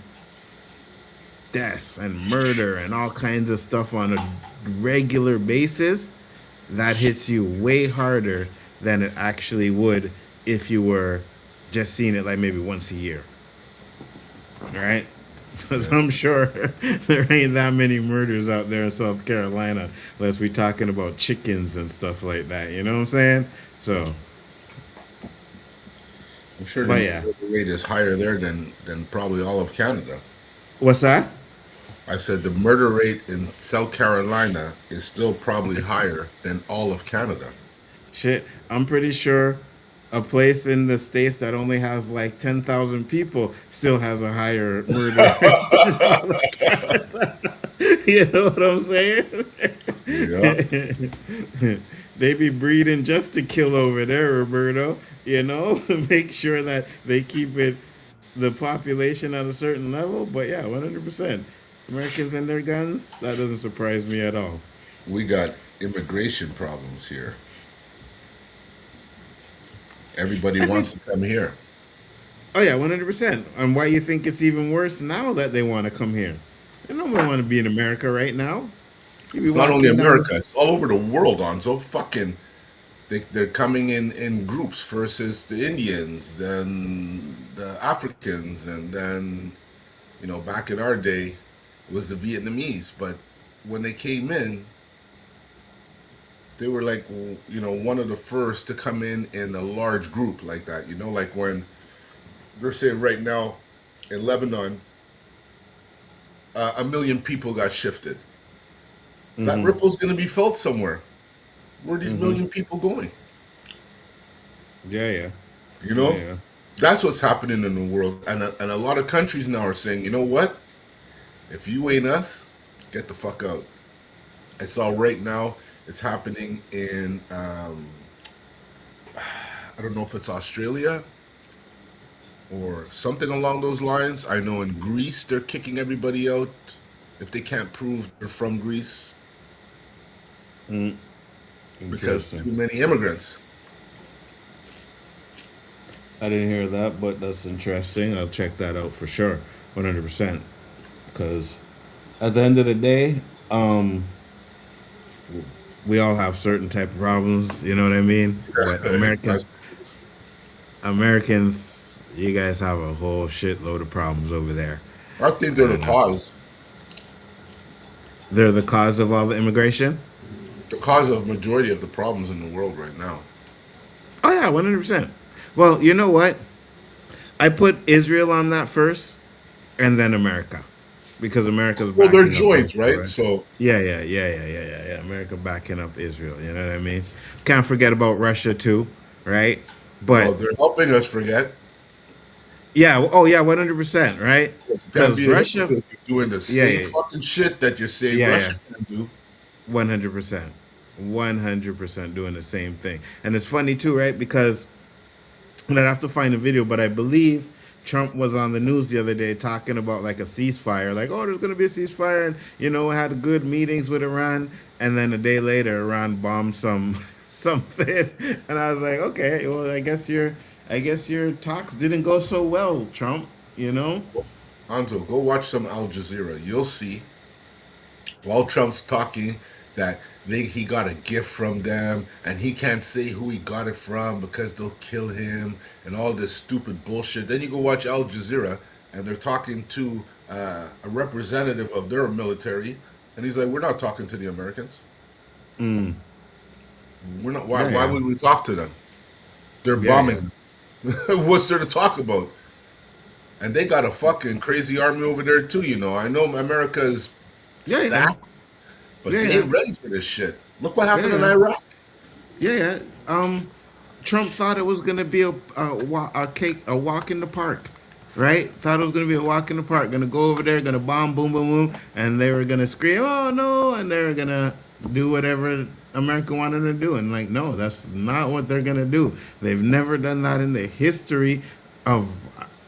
deaths and murder and all kinds of stuff on a regular basis, that hits you way harder than it actually would if you were just seeing it like maybe once a year. All right? Because I'm sure there ain't that many murders out there in South Carolina unless we're talking about chickens and stuff like that. You know what I'm saying? So, I'm sure but the yeah. murder rate is higher there than probably all of Canada. What's that? I said the murder rate in South Carolina is still probably higher than all of Canada. Shit, I'm pretty sure a place in the States that only has like 10,000 people still has a higher murder rate. You know what I'm saying? Yeah. They be breeding just to kill over there, Roberto. You know, make sure that they keep the population at a certain level. But yeah, 100%. Americans and their guns, that doesn't surprise me at all. We got immigration problems here. Everybody I think. wants to come here. Oh yeah, 100%. And why you think it's even worse now that they want to come here? They don't want to be in America right now. You be It's not only walking down America; the. it's all over the world. On so fucking they're coming in groups. First is the Indians, then the Africans, and then back in our day it was the Vietnamese. But when they came in, they were like one of the first to come in a large group like that. Like when they're saying right now in Lebanon, 1 million people got shifted. That Mm-hmm. ripple's going to be felt somewhere. Where are these Mm-hmm. million people going? Yeah, yeah, You yeah, know, yeah. that's what's happening in the world, and a lot of countries now are saying, you know what? If you ain't us, get the fuck out. I saw right now it's happening in I don't know if it's Australia or something along those lines. I know in Greece they're kicking everybody out if they can't prove they're from Greece Mm. because Interesting. too many immigrants. I didn't hear that, but that's interesting. I'll check that out for sure, 100%. Because at the end of the day, um, we all have certain type of problems. You know what I mean? But Americans, you guys have a whole shitload of problems over there, I think they're the and cause. they're the cause of all the immigration. The cause of majority of the problems in the world right now. Oh yeah, 100%. Well, you know what? I put Israel on that first, and then America, because America's Well, they're backing up joints, Israel, right? right? So, Yeah, yeah, yeah, yeah, yeah, yeah, yeah. America backing up Israel. You know what I mean? Can't forget about Russia too, right? well, But they're helping us forget. yeah, oh yeah, 100%, right? You can't Because be a Russia, hypocrite. You're doing the yeah, same yeah, fucking shit that you're saying yeah, Russia yeah, can do. 100%, 100% doing the same thing. And it's funny too, right? Because and I'd have to find a video, but I believe Trump was on the news the other day talking about like a ceasefire, like, oh, there's going to be a ceasefire, and had good meetings with Iran, and then a day later, Iran bombed something, and I was like, okay, well, I guess your talks didn't go so well, Trump, you know? Anto, go watch some Al Jazeera. You'll see while Trump's talking that he got a gift from them and he can't say who he got it from because they'll kill him and all this stupid bullshit. Then you go watch Al Jazeera and they're talking to a representative of their military and he's like, "We're not talking to the Americans. Mm. We're not. Why? Yeah, Why yeah, would we talk to them? They're yeah, bombing yeah, us. What's there to talk about?" And they got a fucking crazy army over there too. I know America's yeah, yeah, stacked, but yeah, they yeah, ain't ready for this shit. Look what yeah, happened in yeah. Iraq. Yeah, yeah. Trump thought it was gonna be a walk in the park, right? Thought it was gonna be a walk in the park. Gonna go over there, gonna bomb, boom, boom, boom, and they were gonna scream, "Oh no!" and they were gonna do whatever America wanted to do. And like, no, that's not what they're gonna do. They've never done that in the history of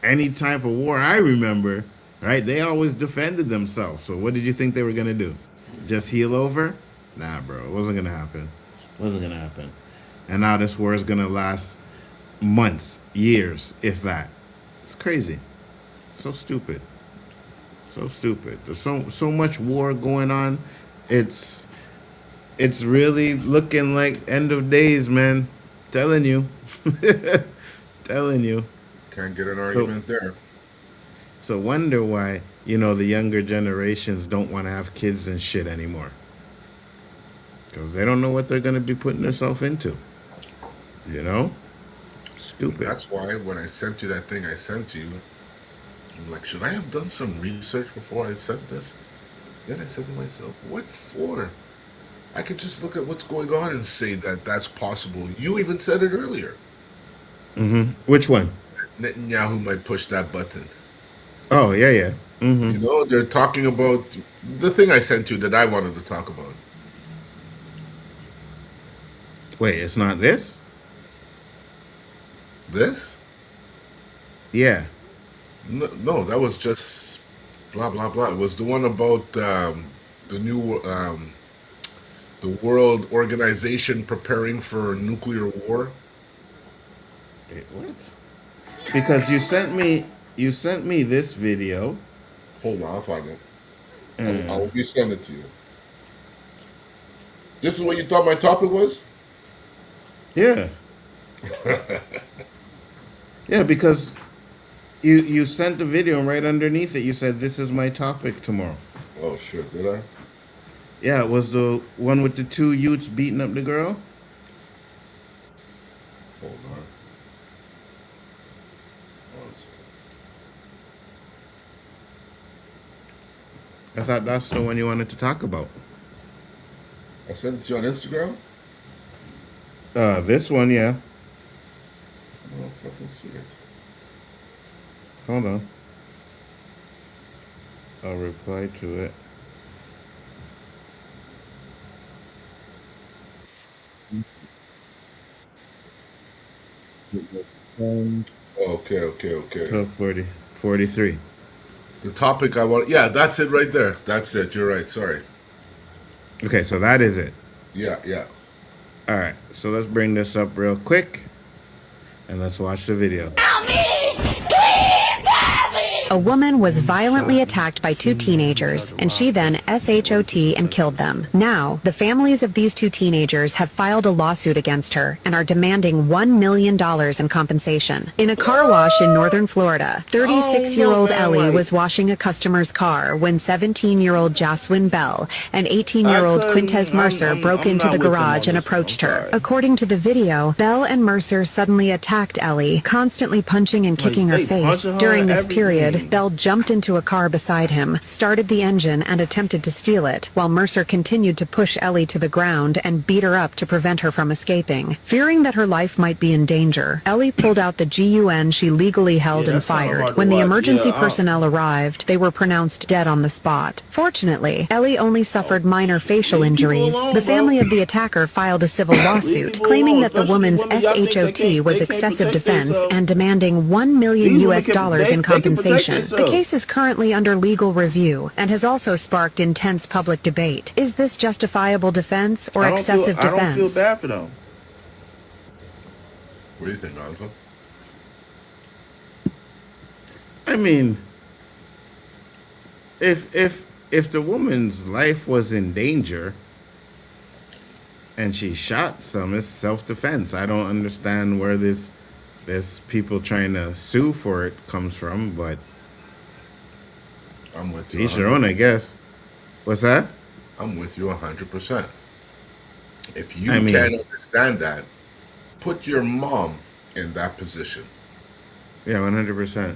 any type of war I remember. Right? They always defended themselves. So what did you think they were gonna do? Just heal over? Nah, bro, it wasn't gonna happen. Wasn't gonna happen. And now this war is gonna last months, years, if that. It's crazy. So stupid. So stupid. There's so much war going on. It's it's really looking like end of days, man. Telling you. Telling you. Can't get an So argument there. so wonder why, the younger generations don't want to have kids and shit anymore. Because they don't know what they're gonna be putting themselves into. You know? Stupid. That's why when I sent you that thing I sent you, I'm like, should I have done some research before I sent this? Then I said to myself, what for? I could just look at what's going on and say that that's possible. You even said it earlier. Which one? Netanyahu might push that button. Oh yeah, yeah. They're talking about the thing I sent you that I wanted to talk about. Wait, it's not this? This? Yeah. No, no, that was just blah blah blah. It was the one about the new the World Organization preparing for nuclear war. Wait, what? Because you sent me this video. Hold on, I'll find it. I'll And resend it to you. This is what you thought my topic was? yeah, yeah, because you sent the video and right underneath it you said this is my topic tomorrow. Oh shit, did I? Yeah, it was the one with the two youths beating up the girl. Hold on. I thought that's the one you wanted to talk about. I sent it to you on Instagram? This one, yeah. I don't fucking see it. Hold on. I'll reply to it. Okay. 12:40, 43. The topic I want. Yeah, that's it right there. That's it. You're right. Sorry. Okay, so that is it. Yeah. All right, so let's bring this up real quick and let's watch the video. A woman was violently attacked by two teenagers, and she then SHOT and killed them. Now, the families of these two teenagers have filed a lawsuit against her and are demanding $1 million in compensation. In a car wash in northern Florida, 36-year-old Ellie was washing a customer's car when 17-year-old Jaswin Bell and 18-year-old Quintez Mercer broke into the garage and approached her. According to the video, Bell and Mercer suddenly attacked Ellie, constantly punching and kicking her face. During this period, Bell jumped into a car beside him, started the engine, and attempted to steal it, while Mercer continued to push Ellie to the ground and beat her up to prevent her from escaping. Fearing that her life might be in danger, Ellie pulled out the gun she legally held and fired. When the emergency personnel arrived, they were pronounced dead on the spot. Fortunately, Ellie only suffered minor facial injuries. The family of the attacker filed a civil lawsuit, claiming that the woman's SHOT was excessive defense and demanding $1 million in compensation. The case is currently under legal review and has also sparked intense public debate. Is this justifiable defense or excessive defense? I don't feel bad for them. What do you think, Nzo? I mean, if the woman's life was in danger and she shot some, it's self-defense. I don't understand where this people trying to sue for it comes from, but I'm with you. each their own, I guess. What's that? I'm with you 100%. If you can't understand that, put your mom in that position. Yeah, 100%.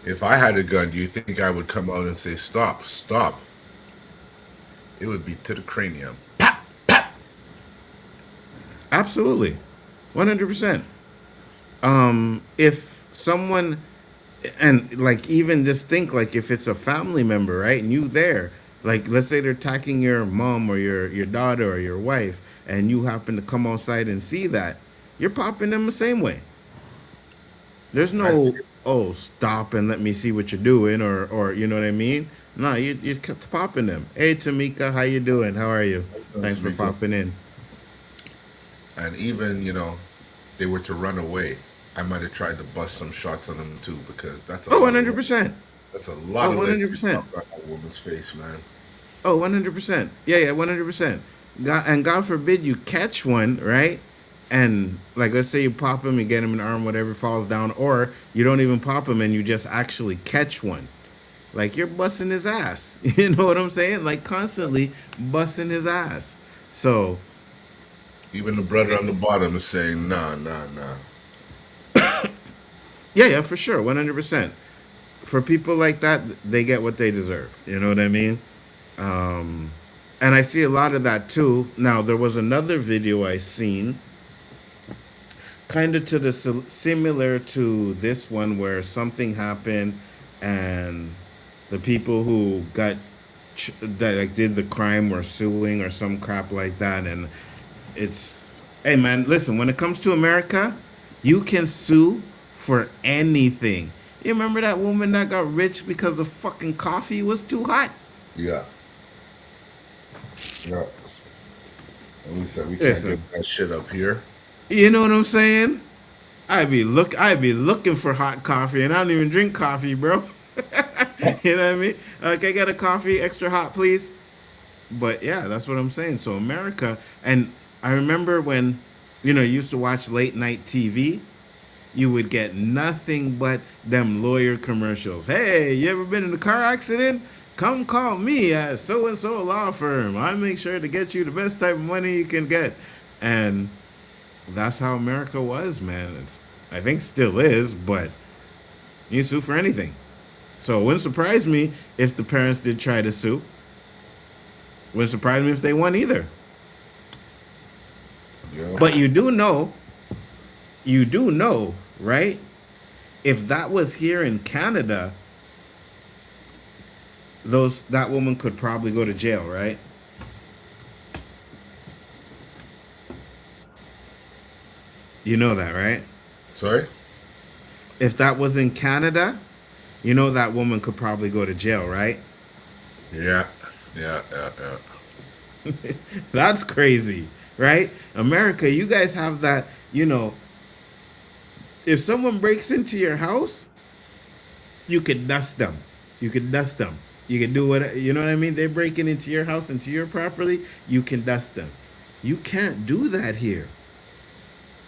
If I had a gun, do you think I would come out and say, stop? It would be to the cranium. Pap, pap. Absolutely. 100%. If someone, and like even just think like if it's a family member, right, and you there, like let's say they're attacking your mom or your daughter or your wife, and you happen to come outside and see that, you're popping them the same way. There's no, oh, stop and let me see what you're doing, or you know what I mean? No, you're popping them. Hey, Tamika, how you doing? How are you? Thanks for popping in. And even, they were to run away, I might have tried to bust some shots on them too, because that's a 100%. That's a lot of 100%. on a woman's face, man. Oh, 100%. Yeah, 100%. God forbid you catch one, right? And like, let's say you pop him, you get him in the arm, whatever, falls down, or you don't even pop him and you just actually catch one. Like, you're busting his ass. You know what I'm saying? Like, constantly busting his ass. So, even the brother on the bottom is saying, nah. yeah, for sure, 100%. For people like that, they get what they deserve. You know what I mean? And I see a lot of that too. Now, there was another video I seen, kind of to the similar to this one, where something happened and the people who got that like did the crime were suing or some crap like that. And it's, hey man, listen, when it comes to America, you can sue for anything. You remember that woman that got rich because the fucking coffee was too hot? Yeah. Let me say, we can't get that shit up here. You know what I'm saying? I'd be looking for hot coffee, and I don't even drink coffee, bro. You know what I mean? Can I get a coffee extra hot, please? But yeah, that's what I'm saying. So America, and I remember when, you used to watch late night TV, you would get nothing but them lawyer commercials. Hey, you ever been in a car accident? Come call me at so and so law firm. I make sure to get you the best type of money you can get. And that's how America was, man. I think still is, but you sue for anything. So it wouldn't surprise me if the parents did try to sue. Wouldn't surprise me if they won either. Yeah. But you do know, right? If that was here in Canada, that woman could probably go to jail, right? You know that, right? Sorry? If that was in Canada, that woman could probably go to jail, right? Yeah. That's crazy, right? America, you guys have that, if someone breaks into your house, you could dust them. You could dust them. You can do what, you know what I mean? They're breaking into your house, into your property, you can dust them. You can't do that here.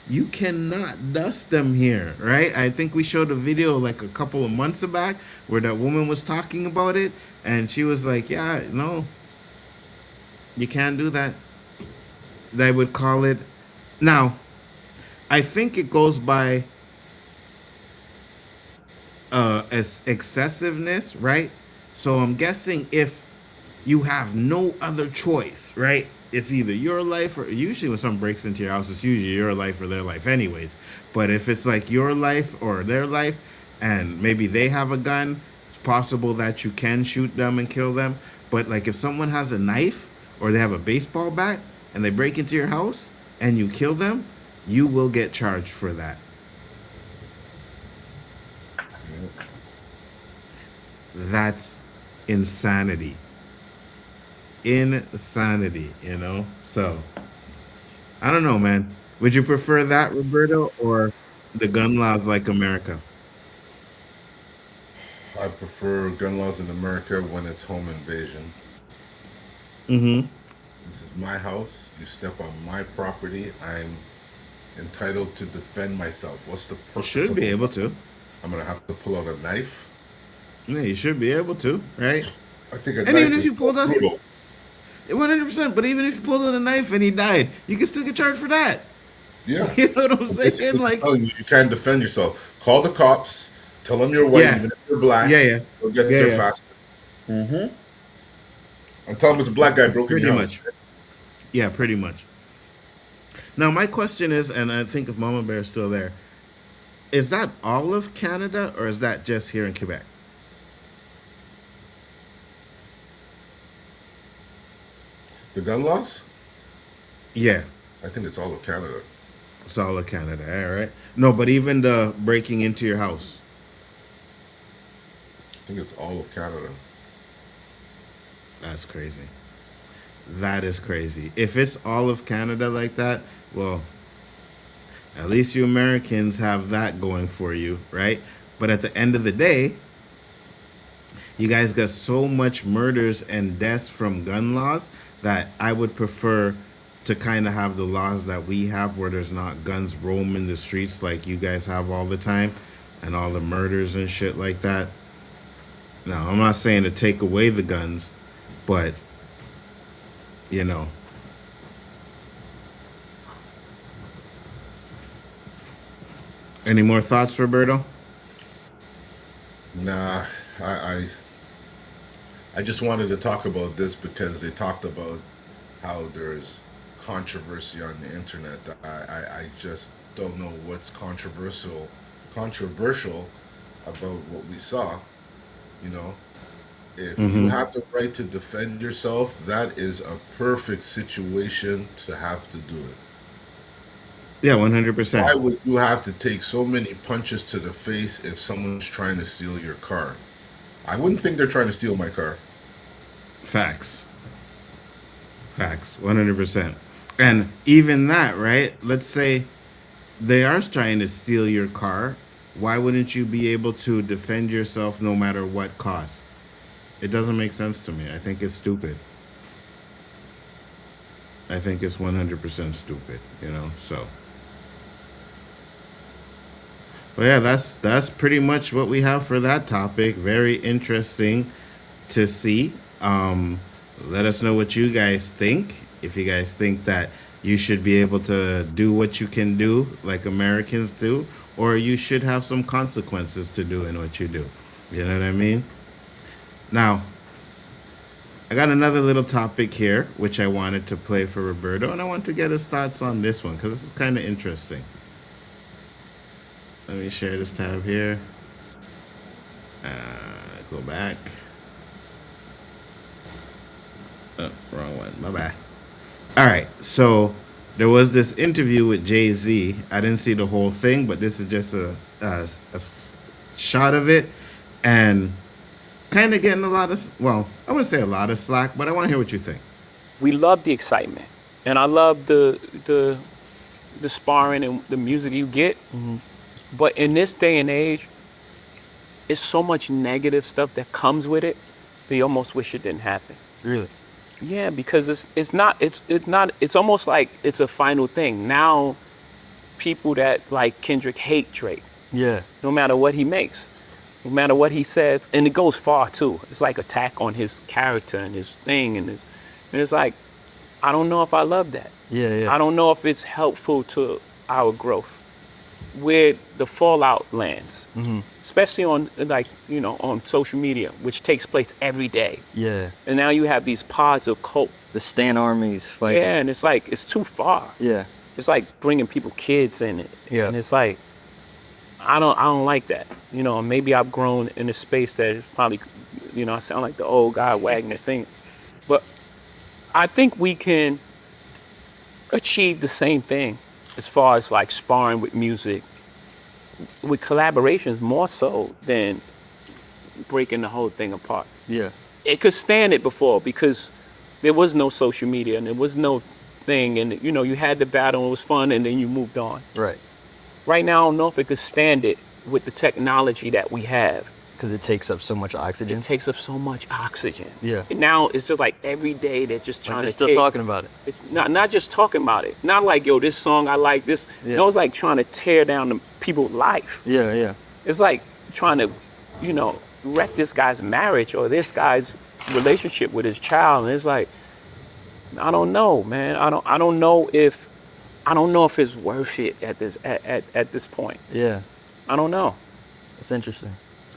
You cannot dust them here, right? I think we showed a video like a couple of months back where that woman was talking about it, and she was like, yeah, no, you can't do that. They would call it. Now, I think it goes by as excessiveness, right? So I'm guessing if you have no other choice, right? It's either your life or usually when someone breaks into your house, it's usually your life or their life anyways. But if it's like your life or their life and maybe they have a gun, it's possible that you can shoot them and kill them. But like if someone has a knife or they have a baseball bat and they break into your house and you kill them, you will get charged for that. That's insanity. Insanity, So, I don't know, man. Would you prefer that, Roberto, or the gun laws like America? I prefer gun laws in America when it's home invasion. Mm-hmm. This is my house. You step on my property. I'm entitled to defend myself. What's the You purpose should of be a able gun? to. I'm going to have to pull out a knife. Yeah, you should be able to, right? I think a And knife even if is you pulled out brutal. 100%, but even if you pulled out a knife and he died, you can still get charged for that. Yeah. You know what I'm saying? Basically Like, telling you can't defend yourself. Call the cops. Tell them you're white, Yeah. even if you're black. Yeah. They'll get Yeah, there yeah. faster. And tell them it's a black guy broke in Pretty your much. house. Yeah, pretty much. Now, my question is, and I think if Mama Bear is still there, is that all of Canada or is that just here in Quebec? The gun laws? Yeah, I think it's all of Canada. it's all of Canada. All right. No, but even the breaking into your house. I think it's all of Canada. That's crazy. That is crazy. If it's all of Canada like that, well, at least you Americans have that going for you, right? But at the end of the day, you guys got so much murders and deaths from gun laws that I would prefer to kind of have the laws that we have where there's not guns roaming the streets like you guys have all the time and all the murders and shit like that. Now, I'm not saying to take away the guns, but, Any more thoughts, Roberto? Nah, I just wanted to talk about this because they talked about how there's controversy on the internet. I just don't know what's controversial about what we saw. If you have the right to defend yourself, that is a perfect situation to have to do it. Yeah, Why 100%. would you have to take so many punches to the face if someone's trying to steal your car? I wouldn't think they're trying to steal my car. Facts. 100%. And even that, right? Let's say they are trying to steal your car. Why wouldn't you be able to defend yourself no matter what cost? It doesn't make sense to me. I think it's stupid. I think it's 100% stupid, you know? So, but yeah, that's pretty much what we have for that topic. Very interesting to see. Let us know what you guys think. If you guys think that you should be able to do what you can do, like Americans do, or you should have some consequences to doing what you do. You know what I mean? Now, I got another little topic here, which I wanted to play for Roberto, and I want to get his thoughts on this one because this is kind of interesting. Let me share this tab here. Go back. Oh, wrong one. My bad. All right. So there was this interview with Jay-Z. I didn't see the whole thing, but this is just a shot of it. And kind of getting a lot of, well, I wouldn't say a lot of slack, but I want to hear what you think. We love the excitement, and I love the sparring and the music you get. But in this day and age, it's so much negative stuff that comes with it that you almost wish it didn't happen. Really? Yeah, because it's almost like it's a final thing. Now people that like Kendrick hate Drake. Yeah. No matter what he makes, no matter what he says, and it goes far too. It's like attack on his character and his thing and it's like, I don't know if I love that. Yeah. I don't know if it's helpful to our growth. Where the fallout lands, especially on on social media, which takes place every day. Yeah. And now you have these pods of cult. The Stan armies fighting. Yeah, and it's like it's too far. Yeah. It's like bringing kids in it. Yeah. And it's like I don't like that. You know, maybe I've grown in a space that is probably, I sound like the old guy Wagner thing, but I think we can achieve the same thing. As far as like sparring with music, with collaborations more so than breaking the whole thing apart. Yeah. It could stand it before because there was no social media and there was no thing and you had the battle and it was fun and then you moved on. Right. Right now I don't know if it could stand it with the technology that we have. Because it takes up so much oxygen. It takes up so much oxygen. Yeah. And now it's just like every day they're just trying they're to still talking about it. It's not just talking about it. Not like, yo, this song I like this. Yeah. No, it's like trying to tear down the people's life. Yeah. It's like trying to, wreck this guy's marriage or this guy's relationship with his child. And it's like, I don't know, man. I don't know if it's worth it at this point. Yeah. I don't know. That's interesting.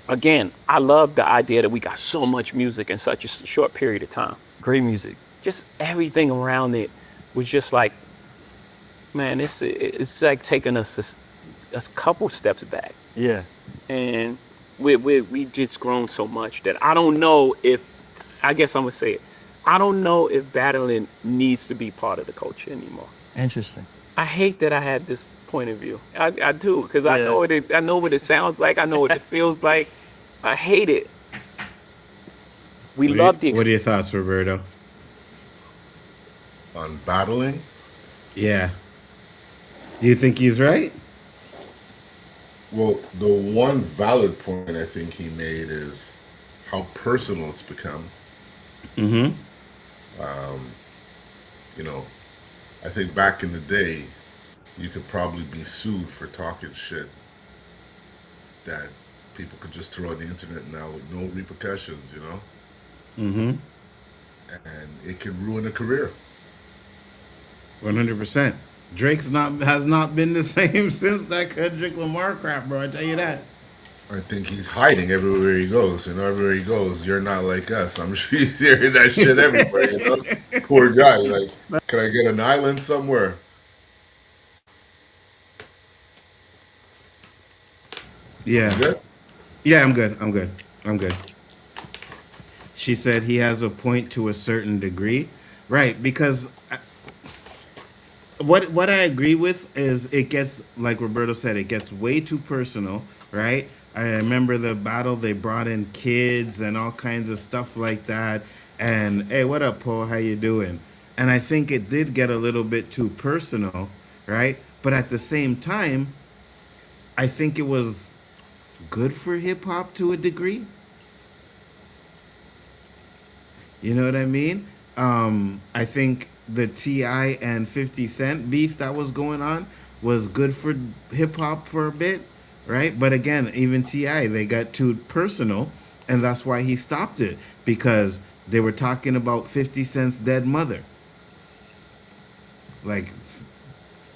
Again, I love the idea that we got so much music in such a short period of time. Great music. Just everything around it was just like, man, it's like taking us a couple steps back. Yeah. And we just grown so much that I don't know if, I guess I'm gonna say it, I don't know if battling needs to be part of the culture anymore. Interesting. I hate that I have this point of view. I do, because I know what it sounds like. I know what it feels like. I hate it. What are your thoughts, Roberto? On battling? Yeah. Do you think he's right? Well, the one valid point I think he made is how personal it's become. Mm-hmm. I think back in the day, you could probably be sued for talking shit that people could just throw on the internet now with no repercussions, Mm-hmm. And it could ruin a career. 100%. Drake's has not been the same since that Kendrick Lamar crap, bro. I tell you that. I think he's hiding everywhere he goes, and everywhere he goes, you're not like us. I'm sure he's hearing that shit everywhere, Poor guy. Like, can I get an island somewhere? Yeah. You good? Yeah, I'm good. She said he has a point to a certain degree. Right, because what I agree with is it gets, like Roberto said, it gets way too personal, right? I remember the battle, they brought in kids and all kinds of stuff like that. And, hey, what up, Paul? How you doing? And I think it did get a little bit too personal, right? But at the same time, I think it was good for hip hop to a degree. You know what I mean? I think the Ti and 50 Cent beef that was going on was good for hip hop for a bit, right? But again, even Ti, they got too personal, and that's why he stopped it, because they were talking about 50 Cent's dead mother. Like,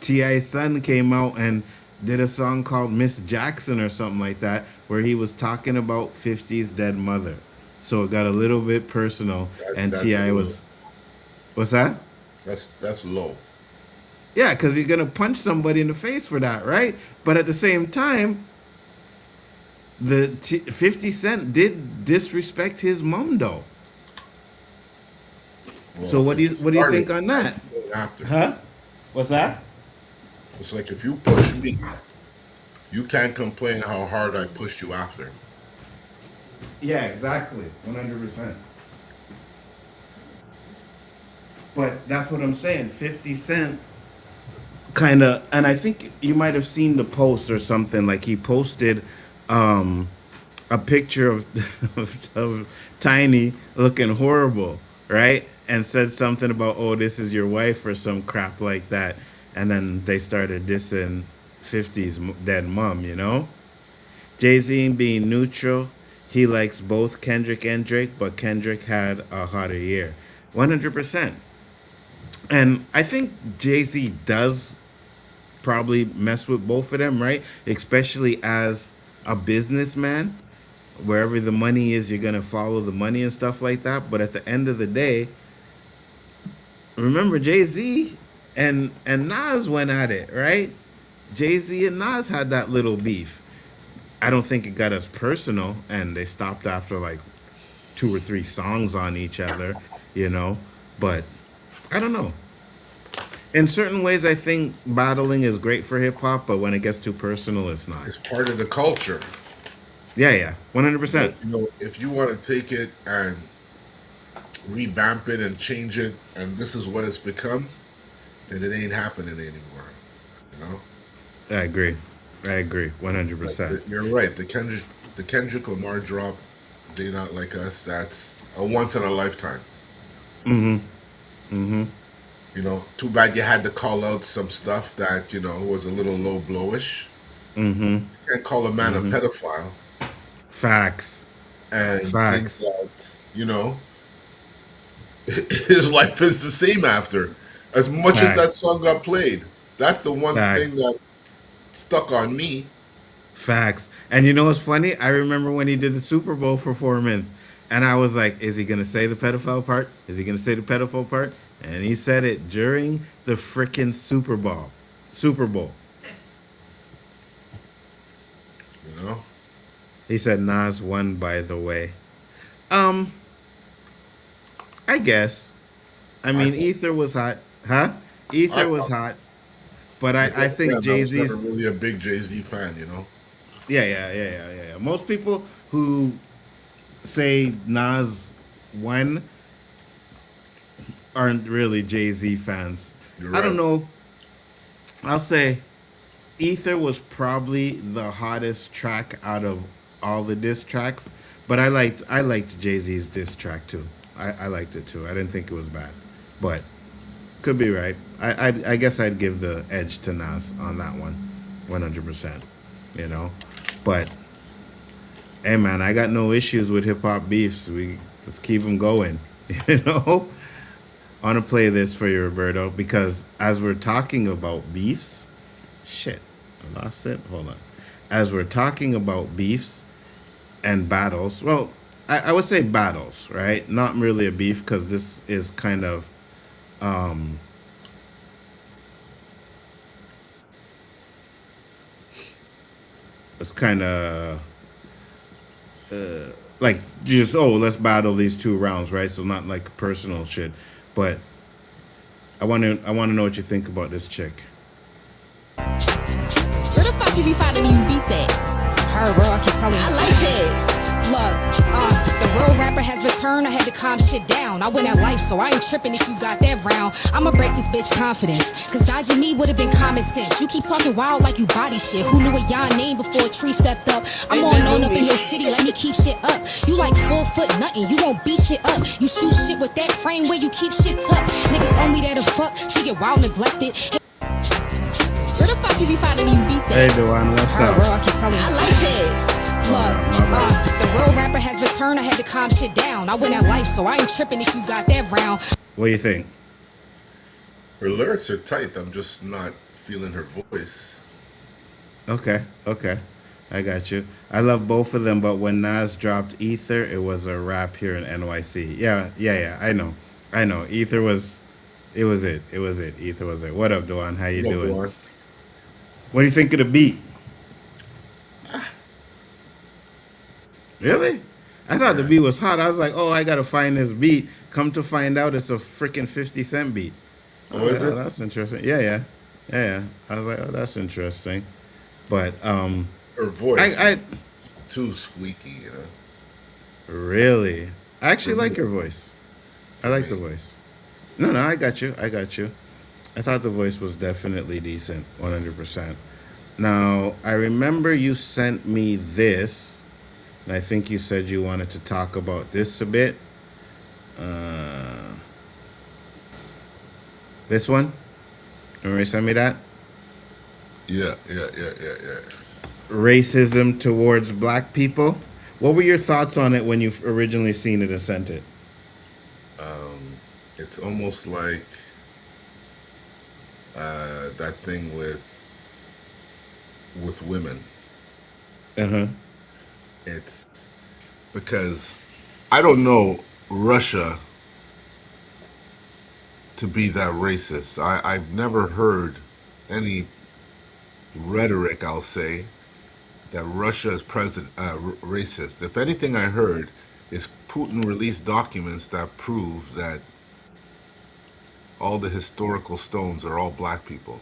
T.I.'s son came out and did a song called Miss Jackson or something like that, where he was talking about 50's dead mother. So it got a little bit personal, and That's T.I. low. was, what's that? That's low. Yeah, because you're going to punch somebody in the face for that, right? But at the same time, 50 Cent did disrespect his mom, though. Well, So what do you started think on that? After. Huh? What's that? It's like if you push me, you can't complain how hard I pushed you after. Yeah, exactly. 100%. But that's what I'm saying. 50 Cent kind of, and I think you might have seen the post or something. Like he posted a picture of Tiny looking horrible, right? And said something about, oh, this is your wife or some crap like that. And then they started dissing 50's dead mom, you know? Jay-Z being neutral, he likes both Kendrick and Drake, but Kendrick had a hotter year. 100%. And I think Jay-Z does probably mess with both of them, right? Especially as a businessman. Wherever the money is, you're going to follow the money and stuff like that. But at the end of the day, remember Jay-Z and Nas went at it, right? Jay-Z and Nas had that little beef. I don't think it got as personal, and they stopped after like 2 or 3 songs on each other, you know? But I don't know. In certain ways, I think battling is great for hip-hop, but when it gets too personal, it's not. It's part of the culture. Yeah, 100%. You know, if you want to take it and revamp it and change it, and this is what it's become, then it ain't happening anymore. You know. I agree, 100%. Like you're right. The Kendrick Lamar drop, "They Not Like Us." That's a once in a lifetime. You know, too bad you had to call out some stuff that was a little low blowish. You can't call a man a pedophile. Facts. And think that, his life is the same after. As much as that song got played, that's the one thing that stuck on me. Facts. And you know what's funny? I remember when he did the Super Bowl performance, and I was like, is he going to say the pedophile part? Is he going to say the pedophile part? And he said it during the freaking Super Bowl. You know? He said Nas won, by the way. I guess. I mean, Ether was hot. Huh? Ether was hot. But I think Jay-Z's... I was never really a big Jay-Z fan, you know? Yeah. Most people who say Nas won aren't really Jay-Z fans. I don't know. I'll say Ether was probably the hottest track out of all the diss tracks, but I liked Jay-Z's diss track too. I liked it too. I didn't think it was bad, but could be right. I guess I'd give the edge to Nas on that one, 100%. You know, but hey man, I got no issues with hip hop beefs. Let's keep them going. You know. I want to play this for you, Roberto, because as we're talking about beefs, shit, I lost it. Hold on. As we're talking about beefs and battles, well, I would say battles, right? Not really a beef, because this is kind of it's kind of like just let's battle these 2 rounds, right? So not like personal shit. But I want to know what you think about this chick. Where the fuck you be finding these beats at? Her, bro, I keep telling you. I like that. Look, the real rapper has returned. I had to calm shit down. I went at life, so I ain't tripping if you got that round. I'ma break this bitch confidence, cause dodging me would've been common sense. You keep talking wild like you body shit. Who knew a y'all name before a tree stepped up? I'm all known up in your city, let me keep shit up. You like 4 foot nothing, you won't beat shit up. You shoot shit with that frame where you keep shit tucked. Niggas only there to fuck, she get wild neglected. Where the fuck you be finding these beats Hey, at? Dewan, what's Bro, up? I keep telling you. I like it. Look, the real rapper has returned. I had to calm shit down. I went at life, so I ain't tripping if you got that round. What do you think? Her lyrics are tight. I'm just not feeling her voice. Okay, I got you. I love both of them, but when Nas dropped Ether, it was a rap here in NYC. Yeah. I know. Ether was, it was it. Ether was it. What up, Dewan? How you doing? Dewan. What do you think of the beat? Really? I thought the beat was hot. I was like, oh, I gotta find this beat. Come to find out, it's a freaking 50 Cent beat. Oh, is it? That's interesting. Yeah. I was like, oh, that's interesting. But Her voice I is too squeaky, you know. really, I actually like her voice. I like the voice. No, I got you. I thought the voice was definitely decent, 100%. Now, I remember you sent me this. And I think you said you wanted to talk about this a bit. This one? Remember you sent me that? Yeah. Racism towards black people. What were your thoughts on it when you originally seen it and sent it? It's almost like that thing with women. Uh-huh. It's because I don't know Russia to be that racist. I've never heard any rhetoric, I'll say, that Russia is racist. If anything I heard is Putin released documents that prove that all the historical stones are all black people.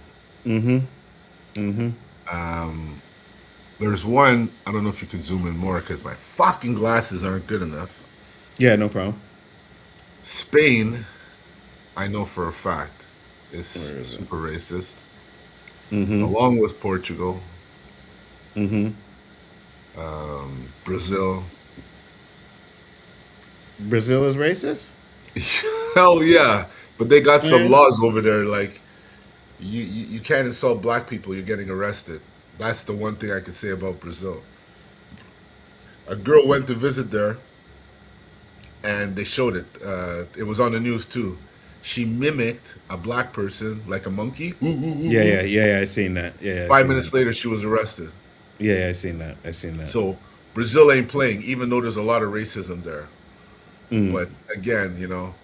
There's one, I don't know if you can zoom in more because my fucking glasses aren't good enough. Yeah, no problem. Spain, I know for a fact, is super racist. Along with Portugal. Brazil. Brazil is racist? Hell yeah. But they got some laws over there like you can't insult black people, you're getting arrested. That's the one thing I could say about Brazil. A girl went to visit there, and they showed it. It was on the news too. She mimicked a black person like a monkey. Yeah. I seen that. Yeah. 5 minutes later, she was arrested. Yeah, I seen that. So Brazil ain't playing, even though there's a lot of racism there. But again, you know.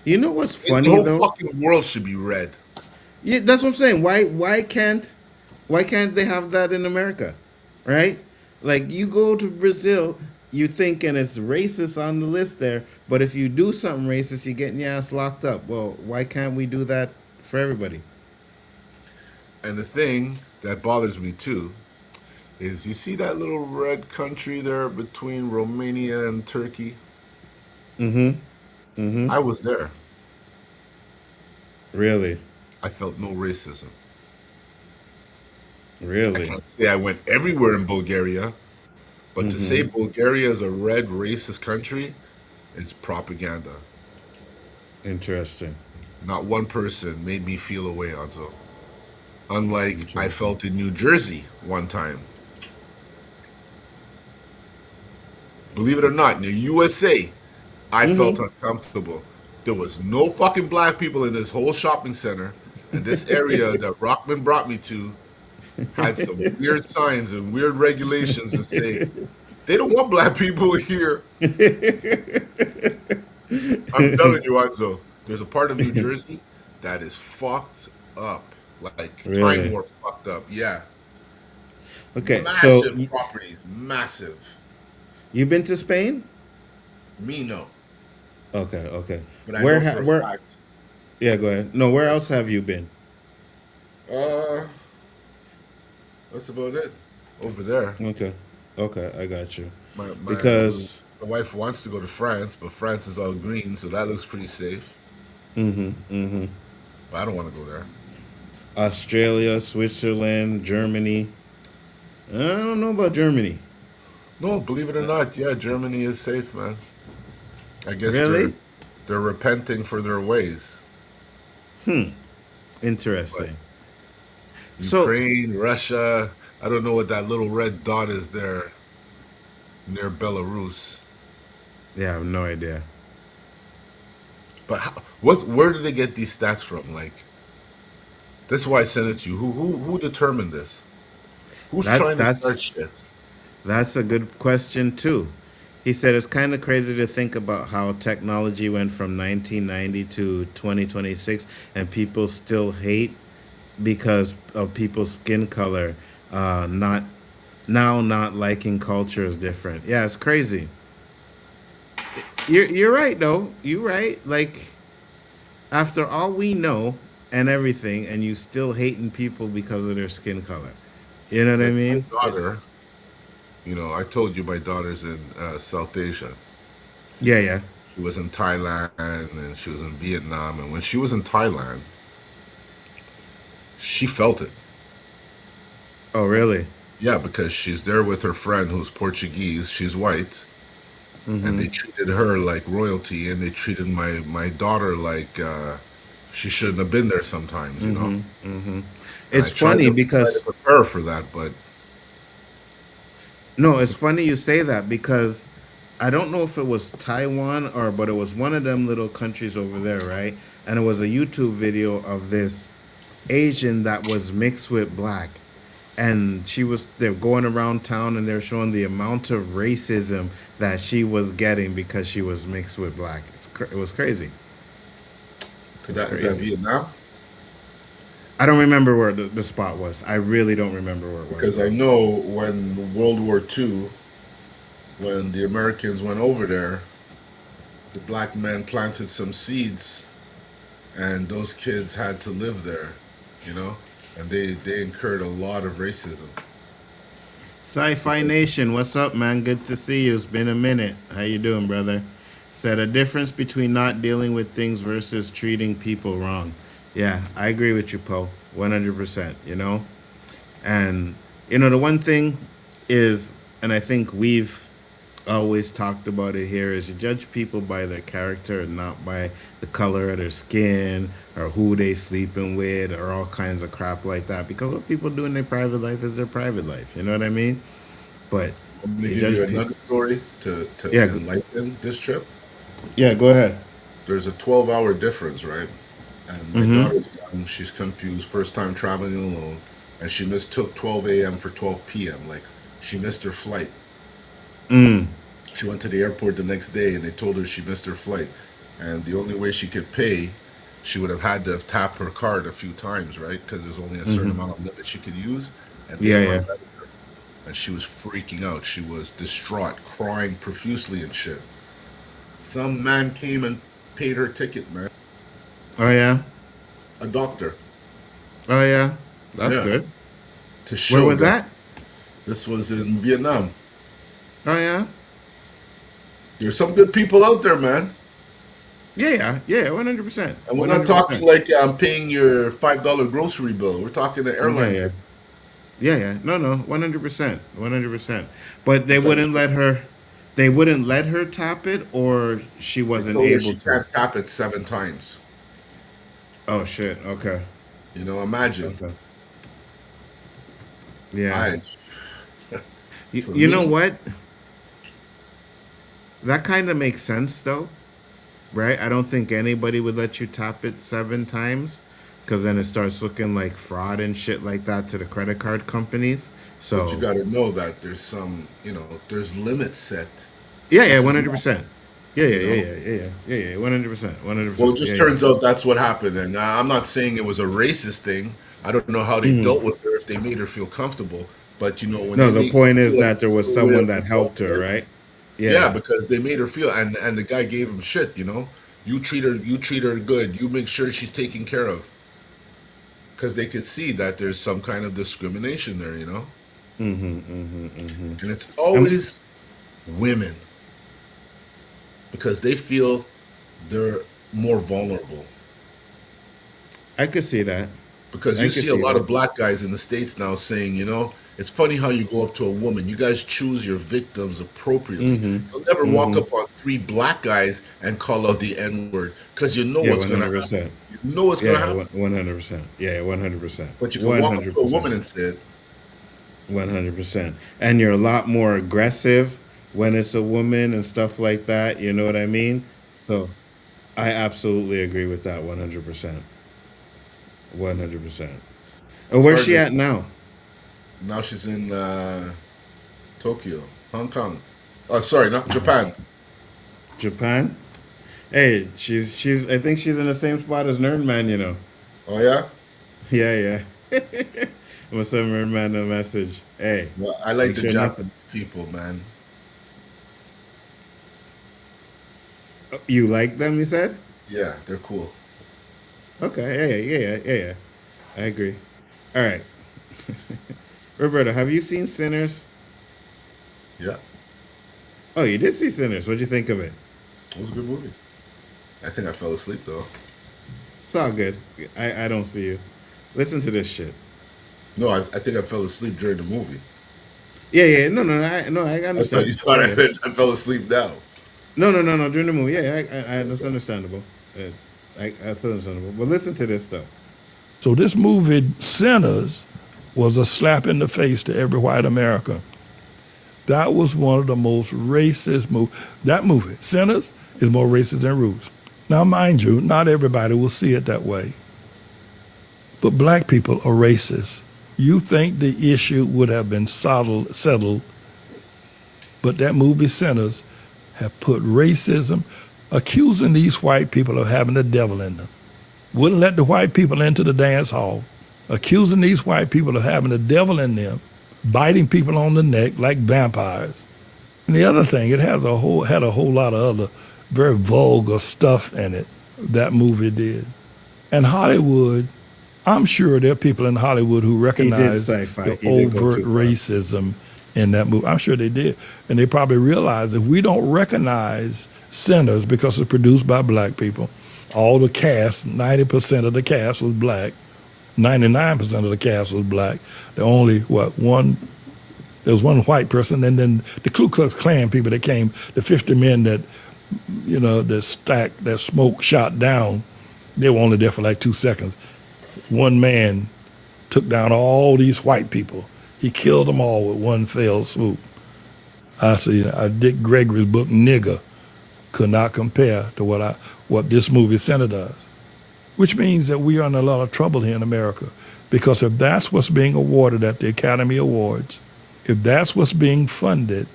You know what's funny the whole though? fucking world should be red. Yeah, that's what I'm saying. Why can't they have that in America? Right? Like you go to Brazil, you're thinking it's racist on the list there, but if you do something racist, you're getting your ass locked up. Well, why can't we do that for everybody? And the thing that bothers me too is you see that little red country there between Romania and Turkey? I was there. Really? I felt no racism. Really? I can't say I went everywhere in Bulgaria, but to say Bulgaria is a red racist country, it's propaganda. Interesting. Not one person made me feel a way, Anzo. Unlike I felt in New Jersey one time. Believe it or not, in the USA, I felt uncomfortable. There was no fucking black people in this whole shopping center, and this area that Rockman brought me to had some weird signs and weird regulations that say they don't want black people here. I'm telling you, Anzo, there's a part of New Jersey that is fucked up, like Time Warp fucked up. Yeah. Okay, massive properties, massive. You've been to Spain? Me, no. Okay. But I know for a fact. Yeah, go ahead. No, where else have you been? That's about it. Over there. Okay, I got you. My Because wife wants to go to France, but France is all green, so that looks pretty safe. But I don't want to go there. Australia, Switzerland, Germany. I don't know about Germany. No, believe it or not, yeah, Germany is safe, man. I guess they're Really? they're repenting for their ways. But Interesting. So, Ukraine, Russia, I don't know what that little red dot is there near Belarus. yeah, I have no idea. But where did they get these stats from? Like, that's why I sent it to you. Who determined this? Who's That trying to start that's shit? that's a good question too. He said it's kind of crazy to think about how technology went from 1990 to 2026 and people still hate because of people's skin color not not liking culture is different. Yeah, it's crazy. You're right though. You're right. Like after all we know and everything, and you still hating people because of their skin color. You know what I Like my mean? daughter, I told you my daughter's in South Asia. Yeah, yeah. She was in Thailand and she was in Vietnam. And when she was in Thailand, she felt it. Oh, really? Yeah, because she's there with her friend who's Portuguese. She's white. And Mm-hmm. they treated her like royalty. And they treated my daughter like she shouldn't have been there sometimes. Mm-hmm. Mm-hmm. And I It's tried funny to try to because prepare her for that. But no, it's funny you say that because I don't know if it was Taiwan or but it was one of them little countries over there, right? And it was a YouTube video of this Asian that was mixed with black. And they're going around town and they're showing the amount of racism that she was getting because she was mixed with black. It was crazy. It was is that crazy. Vietnam? I don't remember where the spot was. I really don't remember where it was, Because I bro. know when World War II, when the Americans went over there, the black men planted some seeds, and those kids had to live there, you know, and they incurred a lot of racism. Sci-Fi Because Nation, what's up, man? Good to see you. It's been a minute. How you doing, brother? Said a difference between not dealing with things versus treating people wrong. Yeah, I agree with you, Poe. 100%, And the one thing is, and I think we've always talked about it here, is you judge people by their character and not by the color of their skin or who they sleeping with or all kinds of crap like that. Because what people do in their private life is their private life. You know what I mean? But I'm going to you give you judge people. another story to Yeah, enlighten this trip. yeah. Go ahead. There's a 12-hour difference, right? And my Mm-hmm. daughter's young, she's confused, first time traveling alone, and she mistook 12 a.m. for 12 p.m. Like, she missed her flight. Mm. She went to the airport the next day and they told her she missed her flight. And the only way she could pay, she would have had to have tapped her card a few times, right? Because there's only a certain Mm-hmm. amount of limit she could use. And they Yeah, weren't yeah. letting her. And she was freaking out. She was distraught, crying profusely and shit. Some man came and paid her ticket, man. Oh yeah. A doctor. Oh yeah. That's Yeah. good. To Where show was that that? this was in Vietnam. Oh yeah. There's some good people out there, man. Yeah, yeah, yeah. 100%. And we're One not hundred talking percent. like I'm paying your $5 grocery bill. We're talking the Yeah, airline yeah. ticket. Yeah, yeah. No, no. 100%. 100%. But they It's like wouldn't let her. They wouldn't let her tap it, or she they wasn't told her able she to. can't tap it 7 times. Oh shit. Okay. Imagine. Okay. Yeah. I, for You know me, what? That kind of makes sense though, right? I don't think anybody would let you tap it 7 times, because then it starts looking like fraud and shit like that to the credit card companies. but you So got to know that there's there's limits set. yeah, yeah, This is one hundred not, percent. Yeah, yeah, you yeah, know. yeah, yeah, yeah, yeah, yeah, 100%, Well, 100%. it Yeah, just yeah. turns out that's what happened. And I'm not saying it was a racist thing. I don't know how they Mhm. dealt with her, if they made her feel comfortable. But, when No, they the make you point is feel like that there was the way someone of that helped her, adulthood, right? yeah, Yeah. because they made her feel, and the guy gave him shit. You treat her good. You make sure she's taken care of, because they could see that there's some kind of discrimination there. And it's always women because they feel they're more vulnerable. I could see that. Because I you could see a see lot that. of black guys in the States now saying, it's funny how you go up to a woman. You guys choose your victims appropriately. You'll never walk up on three black guys and call out the N word because you know Yeah, what's going to 100%. happen. You know what's going to Yeah, happen. 100%. Yeah, 100%. But you can walk up to a woman instead. 100%. And you're a lot more aggressive when it's a woman and stuff like that. You know what I mean? So I absolutely agree with that 100%. 100%. And It's where's hard she to, at now? now she's in Tokyo, Hong Kong. Oh, sorry, not Japan. Japan? Hey, she's I think she's in the same spot as Nerdman, you know. Oh, yeah? Yeah, yeah. I'm gonna send Nerdman a message. Hey, Well, I like make the sure nothing. Japanese people, man. You like them, you said? Yeah, they're cool. Okay, yeah. I agree. All right. Roberto, have you seen Sinners? Yeah, Oh, you did see Sinners. What'd you think of it? it was a good movie. I think I fell asleep, though. It's all good. I don't see you. Listen to this shit. No, I think I fell asleep during the movie. Yeah. No, I I thought understand. you thought Yeah. I fell asleep now. No. During the movie, yeah, that's understandable. That's understandable. But listen to this stuff. So this movie, Sinners, was a slap in the face to every white American. That was one of the most racist movies. That movie, Sinners, is more racist than Roots. Now, mind you, not everybody will see it that way. But black people are racist. You think the issue would have been settled, but that movie, Sinners, have put racism, accusing these white people of having the devil in them. Wouldn't let the white people into the dance hall, accusing these white people of having the devil in them, biting people on the neck like vampires. And the other thing, it has had a whole lot of other very vulgar stuff in it, that movie did. And Hollywood, I'm sure there are people in Hollywood who recognize sci-fi. the He did go overt too far. racism in that movie. I'm sure they did. And they probably realize if we don't recognize Sinners because it's produced by black people, all the cast, 90% of the cast was black, 99% of the cast was black. The only, there was one white person, and then the Ku Klux Klan people that came, the 50 men that, that smoke shot down, they were only there for like 2 seconds. One man took down all these white people. He killed them all with one fell swoop. I see. Dick Gregory's book, Nigger, could not compare to what this movie Center does. Which means that we are in a lot of trouble here in America. Because if that's what's being awarded at the Academy Awards, if that's what's being funded,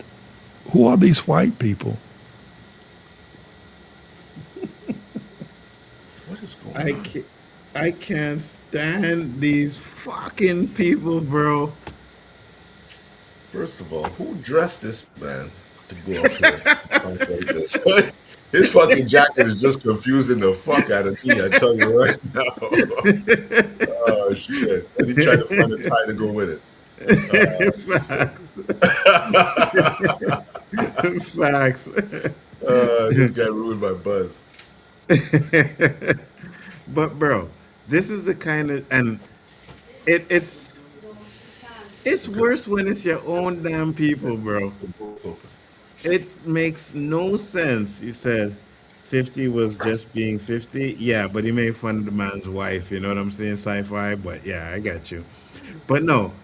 who are these white people? What is going on? I can't stand these fucking people, bro. First of all, who dressed this man to go up here? Like this? His fucking jacket is just confusing the fuck out of me, I tell you right now. Oh, shit. And he tried to find a tie to go with it. Facts. This guy ruined my buzz. But bro, this is the kind of, and it's worse when it's your own damn people, bro. It makes no sense. He said 50 was just being 50. Yeah, but he made fun of the man's wife. You know what I'm saying? Sci-fi. But yeah, I got you. But no,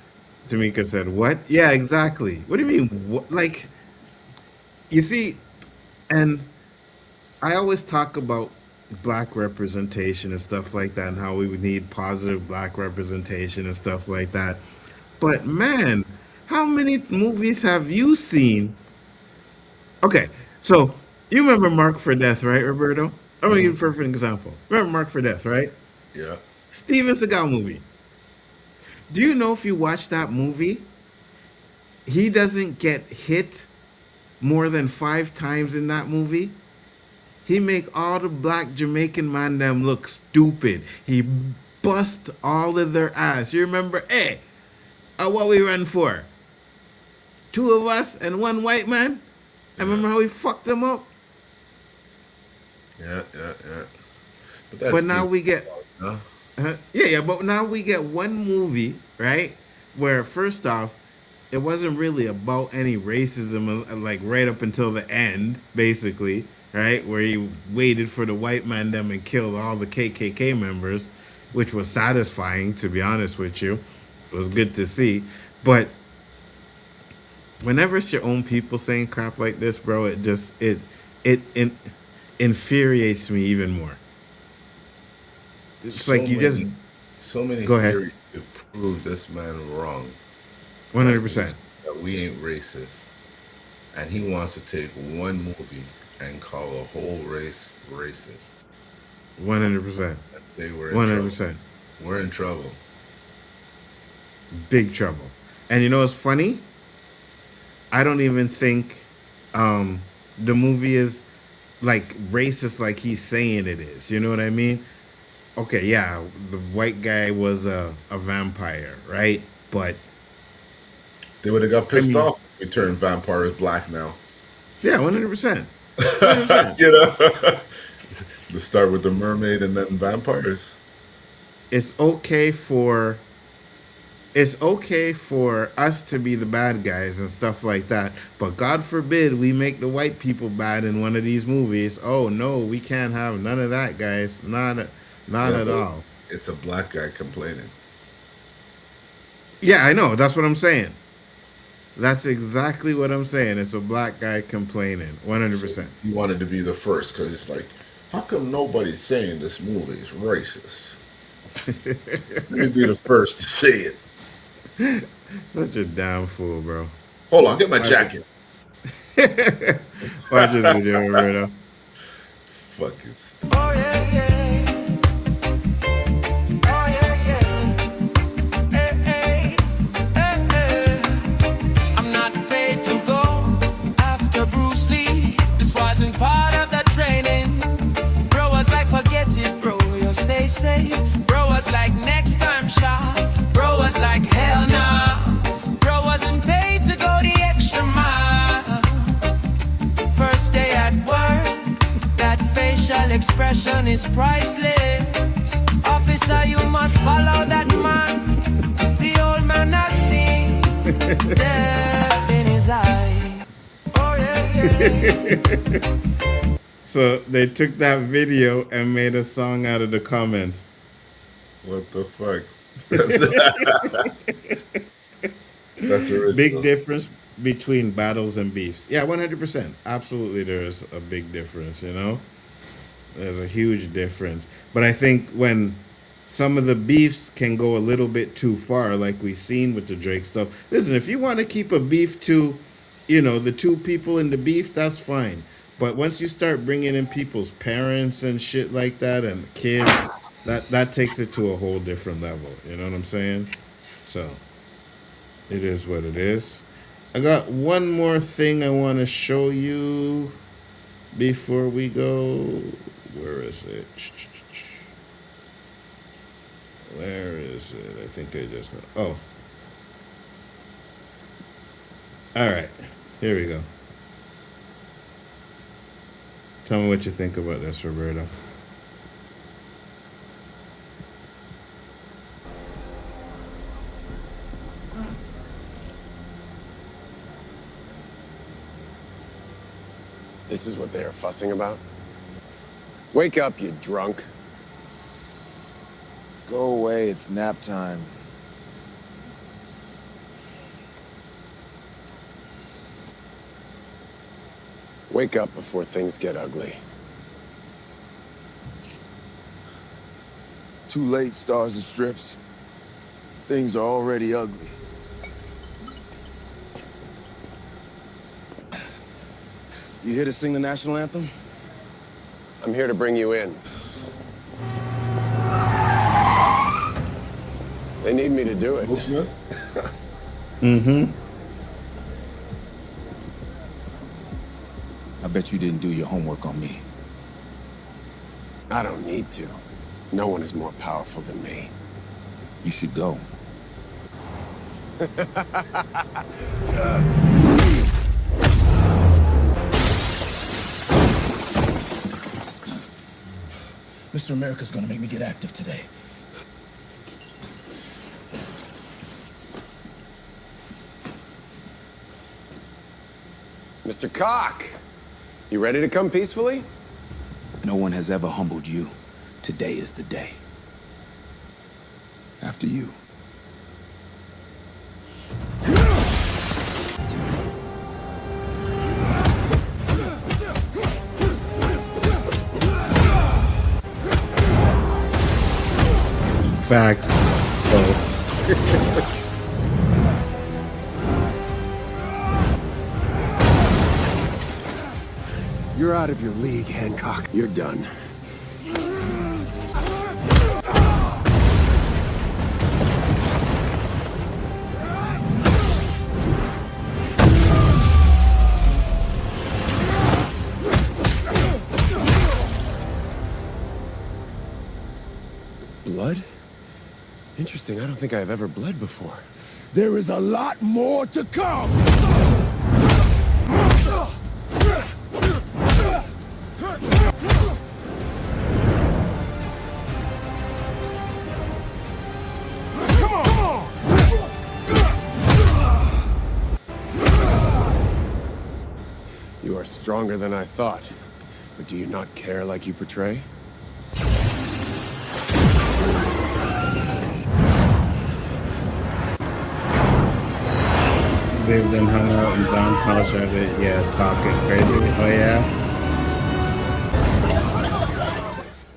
Tamika said, what? Yeah, exactly. What do you mean? What? Like, you see, and I always talk about black representation and stuff like that and how we would need positive black representation and stuff like that. But man, how many movies have you seen? Okay, so you remember Mark for Death, right, Roberto? I'm gonna give you a perfect example. Remember Mark for Death, right? Yeah. Steven Seagal movie. Do you know if you watch that movie, he doesn't get hit more than 5 times in that movie? He make all the black Jamaican man them look stupid. He bust all of their ass. You remember, hey, what we run for? 2 of us and 1 white man. I remember how he fucked them up. Yeah. But now deep. we get Huh? yeah. But now we get one movie, right? Where first off, it wasn't really about any racism, like right up until the end, basically, right? Where he waited for the white man them and killed all the KKK members, which was satisfying, to be honest with you. It was good to see, but whenever it's your own people saying crap like this, bro, it infuriates me even more. It's like you just so many go ahead. theories to prove this man wrong. 100%. That we ain't racist, and he wants to take one movie and call a whole race racist. 100%. And say we're in 100%. trouble. We're in trouble. Big trouble. And you know what's funny? I don't even think the movie is like racist like he's saying it is. You know what I mean? Okay, yeah, the white guy was a vampire, right? But they would have got pissed off if we turned vampires black now. Yeah, 100%. You know, let's start with the mermaid and then vampires. It's okay for us to be the bad guys and stuff like that, but God forbid we make the white people bad in one of these movies. Oh no, we can't have none of that, guys. Not at all. It's a black guy complaining. Yeah, I know. That's what I'm saying. That's exactly what I'm saying. It's a black guy complaining. 100%. So he wanted to be the first because it's like, how come nobody's saying this movie is racist? Let me be the first to say it. Such a damn fool, bro. Hold on, get my jacket. Watch this video, Roberto. Fucking stupid. Oh yeah, yeah. Oh yeah, yeah. Hey, hey, hey. I'm not paid to go after Bruce Lee. This wasn't part of the training. Bro was like, forget it, bro. You'll stay safe. Bro was like, next time, shot. Bro was like, hell nah. Bro wasn't paid to go the extra mile. First day at work, that facial expression is priceless. Officer, you must follow that man. The old man has seen death in his eye. Oh yeah, yeah. So they took that video and made a song out of the comments. What the fuck? That's original. Big difference between battles and beefs. Yeah, 100%. Absolutely, there's a big difference, you know? There's a huge difference. But I think when some of the beefs can go a little bit too far, like we've seen with the Drake stuff. Listen, if you want to keep a beef to, you know, the two people in the beef, that's fine. But once you start bringing in people's parents and shit like that and kids, that takes it to a whole different level. You know what I'm saying? So it is what it is. I got one more thing I want to show you before we go. Where is it? Where is it? I think I just... Oh. All right. Here we go. Tell me what you think about this, Roberto. This is what they are fussing about? Wake up, you drunk. Go away, it's nap time. Wake up before things get ugly. Too late, stars and strips. Things are already ugly. You here to sing the national anthem? I'm here to bring you in. They need me to do it. Mm-hmm. I bet you didn't do your homework on me. I don't need to. No one is more powerful than me. You should go. Mr. America's gonna make me get active today. Mr. Cock, you ready to come peacefully? No one has ever humbled you. Today is the day. After you. Facts. You're out of your league, Hancock. You're done. Blood? Interesting. I don't think I've ever bled before. There is a lot more to come! You are stronger than I thought. But do you not care like you portray? They've been hung out in downtown Charlotte, yeah, talking crazy. Oh yeah?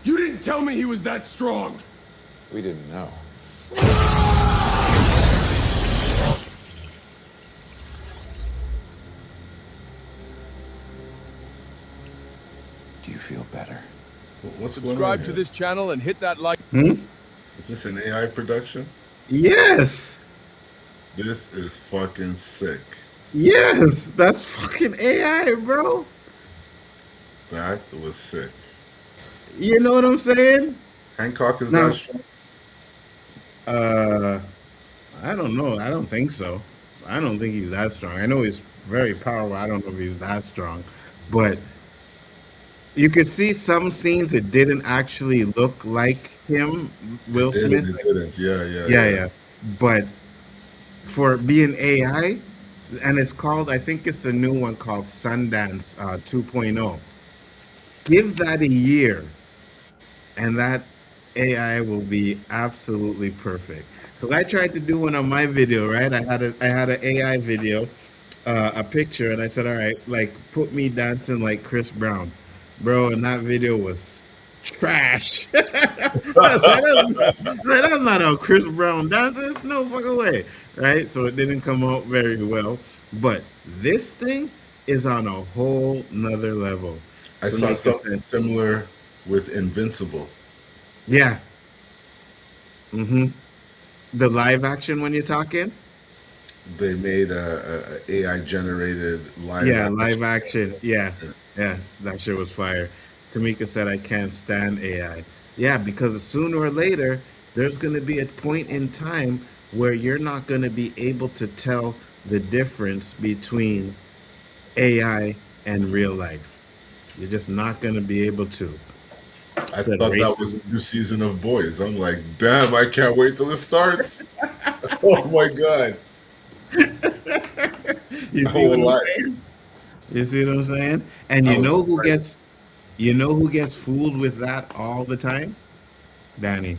You didn't tell me he was that strong! We didn't know. Do you feel better? What's going on Subscribe here? to this channel and hit that like. Hmm? Is this an AI production? Yes! This is fucking sick. Yes! That's fucking AI, bro! That was sick. You know what I'm saying? Hancock is Now- not strong. I don't know. I don't think so. I don't think he's that strong. I know he's very powerful. I don't know if he's that strong. But you could see some scenes it didn't actually look like him, Will It Smith. didn't. Yeah. But for being AI, and it's called, I think it's the new one called Sundance 2.0. Give that a year, and that AI will be absolutely perfect. Because I tried to do one on my video, right? I had an AI video, a picture, and I said, all right, like put me dancing like Chris Brown, bro, and that video was trash. That's not how Chris Brown dances. No fucking way, right? So it didn't come out very well. But this thing is on a whole nother level. I So saw like something similar with Invincible. Yeah. Mm-hmm. The live action when you're talking? They made a AI generated live. Yeah, action. live action. Yeah. That shit was fire. Tamika said, I can't stand AI. Yeah, because sooner or later, there's going to be a point in time where you're not going to be able to tell the difference between AI and real life. You're just not going to be able to. I thought that was a new season of Boys. I'm like, damn, I can't wait till it starts. Oh my god. You see what I'm saying? You see what I'm saying? And you know who gets fooled with that all the time? Danny.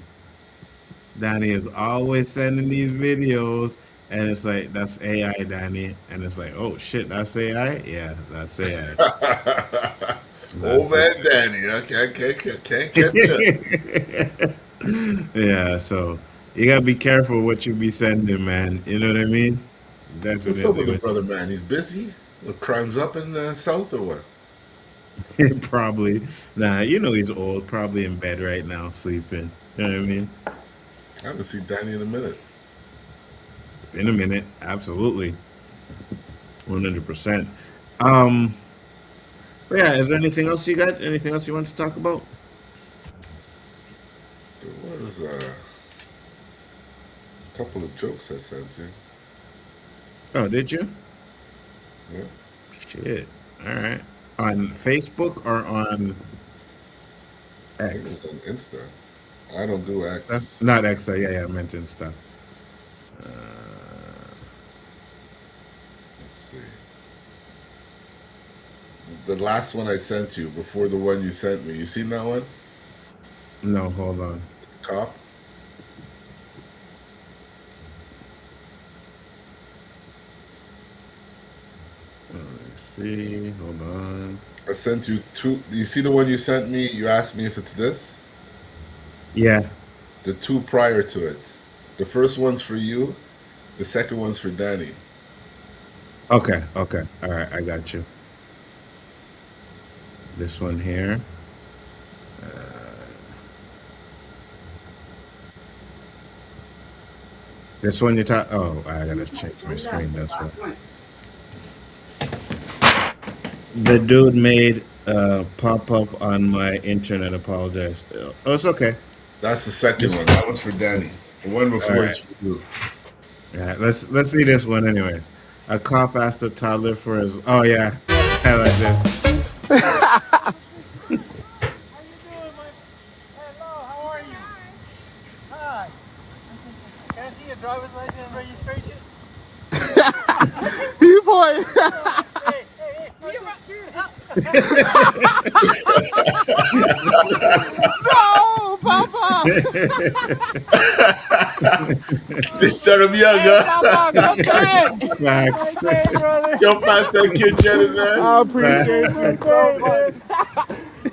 Danny is always sending these videos, and it's like, that's AI, Danny. And it's like, oh shit, that's AI? Yeah, that's AI. Old man Danny, I can't catch up. Yeah, so you gotta be careful what you be sending, man. You know what I mean? Definitely. What's up with the brother, man? He's busy? The crime's up in the south or what? Probably. Nah, you know he's old. Probably in bed right now, sleeping. You know what I mean? I haven't seen Danny in a minute. In a minute, absolutely. 100%. But yeah, is there anything else you got? Anything else you want to talk about? There was a couple of jokes I sent you. Oh, did you? Yeah. Shit. All right. On Facebook or on It's X. on Insta. I don't do Insta? X. Not X. Yeah, yeah, I meant Insta. Let's see. The last one I sent you before the one you sent me. You seen that one? No, hold on. Cop. Let's see. Hold on. I sent you two. You see the one you sent me? You asked me if it's this. Yeah. The two prior to it. The first one's for you. The second one's for Danny. Okay. Okay. All right. I got you. This one here. This one you talk. Oh, I gotta change my screen. That's what. The dude made pop up on my internet. Apologize. Oh, it's okay. That's the second one. That one's for Danny. The one before All is right. for you. Yeah, let's see this one anyways. A cop asked a toddler for his. Oh yeah, I like that. You boy. No, Papa. This started me young, huh? Facts. Yo, Pastor Kid Janet, man. I appreciate you so much.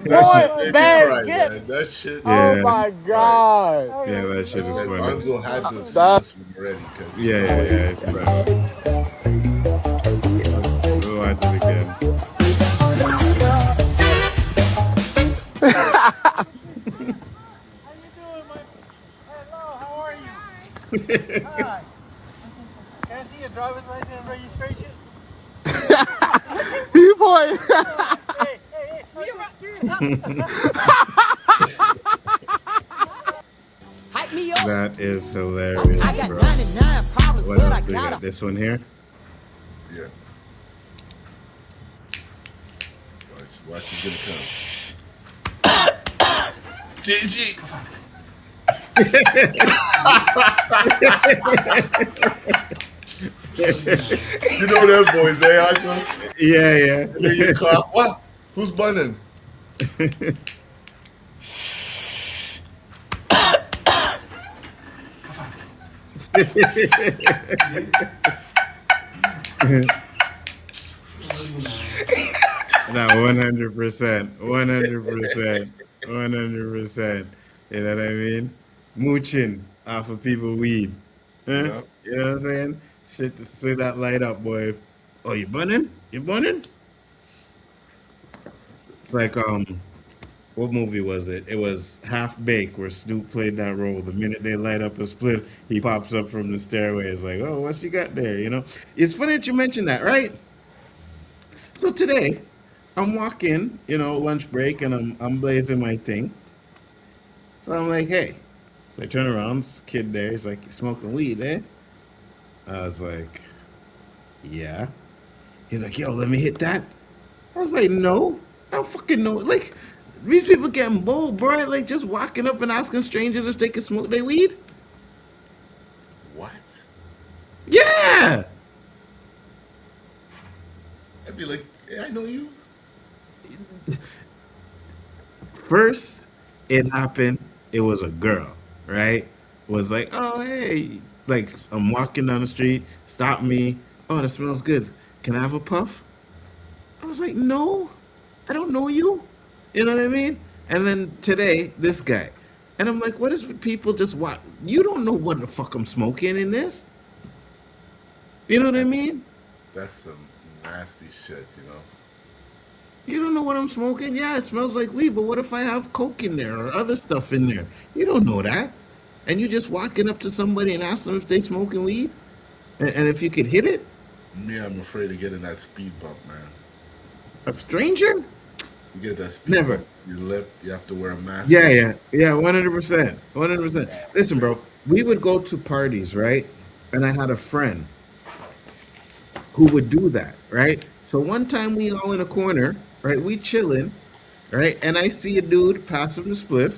That Boy, shit made me man, cry, get- man. That shit. Oh my God. Yeah, that shit is I said funny. Nzo had to have seen That- this one already. Cause Yeah, it's funny. We'll watch it again. Hi. Can I see your driver's license and registration? You boy. Hype me up. That is hilarious, I got bro. 99 problems, What but I else we got got? This one here. Yeah. Watch it gonna come. GG. You know that boys, eh, Uncle? Yeah, yeah. And then you cop. What? Who's bunning? No, 100%, 100%, 100%. You know what I mean? Mooching off of people weed. Huh? Yeah. You know what I'm saying? Shit, see that light up, boy. Oh, you bunning? You bunning? It's like, what movie was it? It was Half Baked, where Snoop played that role. The minute they light up a split, he pops up from the stairway. It's like, oh, what's you got there? You know? It's funny that you mentioned that, right? So today, I'm walking, lunch break, and I'm blazing my thing. So I'm like, hey. So I turn around, this kid there, he's like, you smoking weed, eh? I was like, yeah. He's like, yo, let me hit that. I was like, no. I don't fucking know. Like, these people getting bold, bro. Like, just walking up and asking strangers if they can smoke their weed. What? Yeah. I'd be like, hey, I know you. First, it happened. It was a girl, right? Was like, oh hey, like I'm walking down the street, stop me. Oh, that smells good. Can I have a puff? I was like, no, I don't know you. You know what I mean? And then today, this guy, and I'm like, what is with people just what? You don't know what the fuck I'm smoking in this. You know what I mean? That's some nasty shit, you know. You don't know what I'm smoking? Yeah, it smells like weed, but what if I have coke in there or other stuff in there? You don't know that. And you just walking up to somebody and ask them if they smoking weed? And if you could hit it? Me, I'm afraid of getting that speed bump, man. A stranger? You get that speed Never. bump, your lip, you have to wear a mask. Yeah, 100%. 100%. Listen, bro, we would go to parties, right? And I had a friend who would do that, right? So one time we all in a corner, right? We chilling, right? And I see a dude pass him the spliff,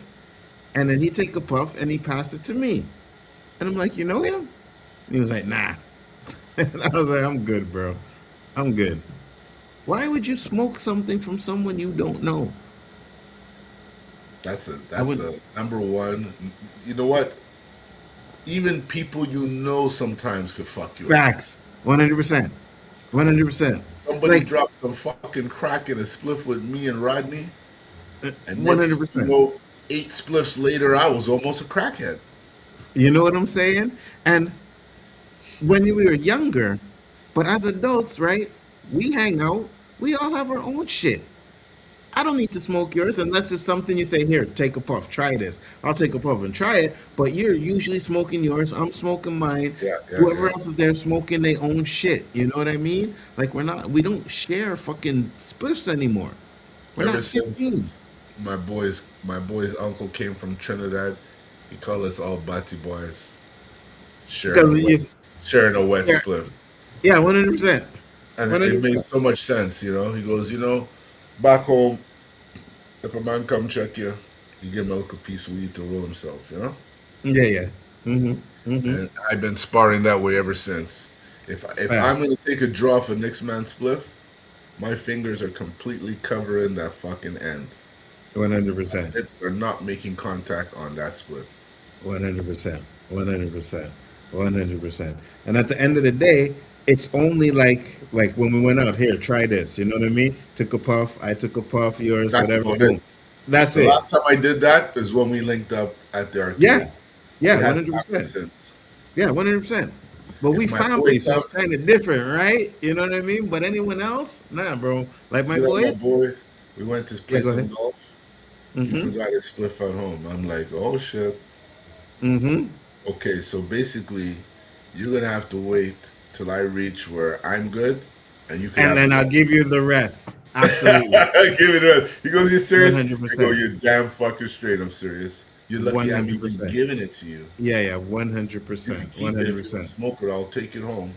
and then he take a puff and he pass it to me. And I'm like, you know him? And he was like, nah. And I was like, I'm good, bro. I'm good. Why would you smoke something from someone you don't know? That's I would a number one. You know what? Even people you know sometimes could fuck you up. facts. 100%. 100%. Somebody Like dropped some fucking crack in a spliff with me and Rodney, and next thing you 100%. know, 8 spliffs later, I was almost a crackhead. You know what I'm saying? And when we were younger, but as adults, right? We hang out. We all have our own shit. I don't need to smoke yours unless it's something you say, here, take a puff, try this. I'll take a puff and try it. But you're usually smoking yours. I'm smoking mine. Yeah, yeah, Whoever yeah. else is there smoking their own shit. You know what I mean? Like we don't share fucking spliffs anymore. We're Ever not since 15. my boy's uncle came from Trinidad, he called us all Batty boys, Because we just, sharing a wet yeah, spliff. yeah, 100%. And it made 100%. so much sense, you know. He goes, you know, back home, if a man come check you, you give him a little piece of weed to roll himself, you know. Yeah, yeah. And I've been sparring that way ever since. If Yeah, I'm gonna take a draw for next man's spliff, my fingers are completely covering that fucking end. 100%. Lips are not making contact on that spliff. 100%. 100%. 100%. And at the end of the day, it's only like when we went out here, try this. You know what I mean? Took a puff, I took a puff, yours, That's whatever, about it. boom. That's The it. last time I did that is when we linked up at the Yeah. arcade. Yeah, It hasn't happened 100%. since. Yeah, 100%. But If we my boy family, so comes, it's kind of different, right? You know what I mean? But anyone else? Nah, bro. Like my see that my boys? boy, we went to Yeah, play go some ahead. golf. He Mm-hmm. forgot his spliff at home. I'm like, oh shit. Mm-hmm. Okay, so basically, you're gonna have to wait till I reach where I'm good, and you can And have the then I'll rest. give you the rest. Absolutely. Give me the rest. He goes, you serious? I go, 100%. you're damn fucking straight. I'm serious. You're lucky I'm even 100%. giving it to you. Yeah, yeah, You can 100%. keep it if you want 100%. to smoke it. I'll take it home.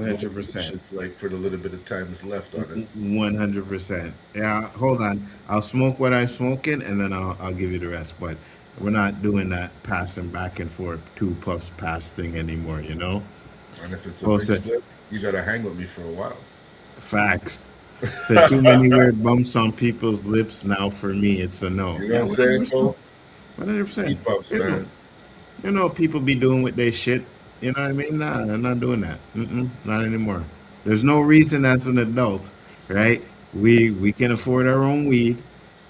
No 100%. shit like for the little bit of time that's left on it. 100%. Yeah, hold on. I'll smoke what I'm smoking, and then I'll give you the rest. But we're not doing that passing back and forth, two puffs pass thing anymore. You know. And if it's a Well, big said split, you gotta hang with me for a while. facts. Said too many weird bumps on people's lips. Now for me, it's a no. You know Yeah, what I'm saying, 100%. Cole? 100%. Speed bumps, You know, man. you know what people be doing with their shit. You know what I mean? Nah, I'm not doing that. Not anymore. There's no reason as an adult, right? We can afford our own weed.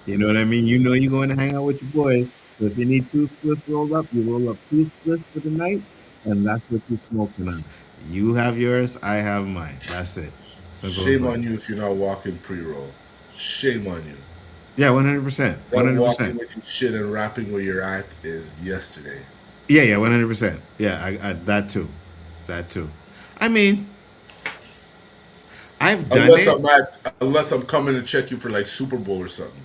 You know what I mean? You know you're going to hang out with your boys. So if you need two splits rolled up, you roll up two splits for the night, and that's what you're smoking on. You have yours, I have mine. That's it. Simple as Shame that. on you if you're not walking pre-roll. Shame on you. Yeah, 100%. That walking 100%. with your shit and rapping where you're at is yesterday. Yeah, yeah, 100%. Yeah, I that too. That too. I mean, I've done Unless it. unless I'm coming to check you for like Super Bowl or something.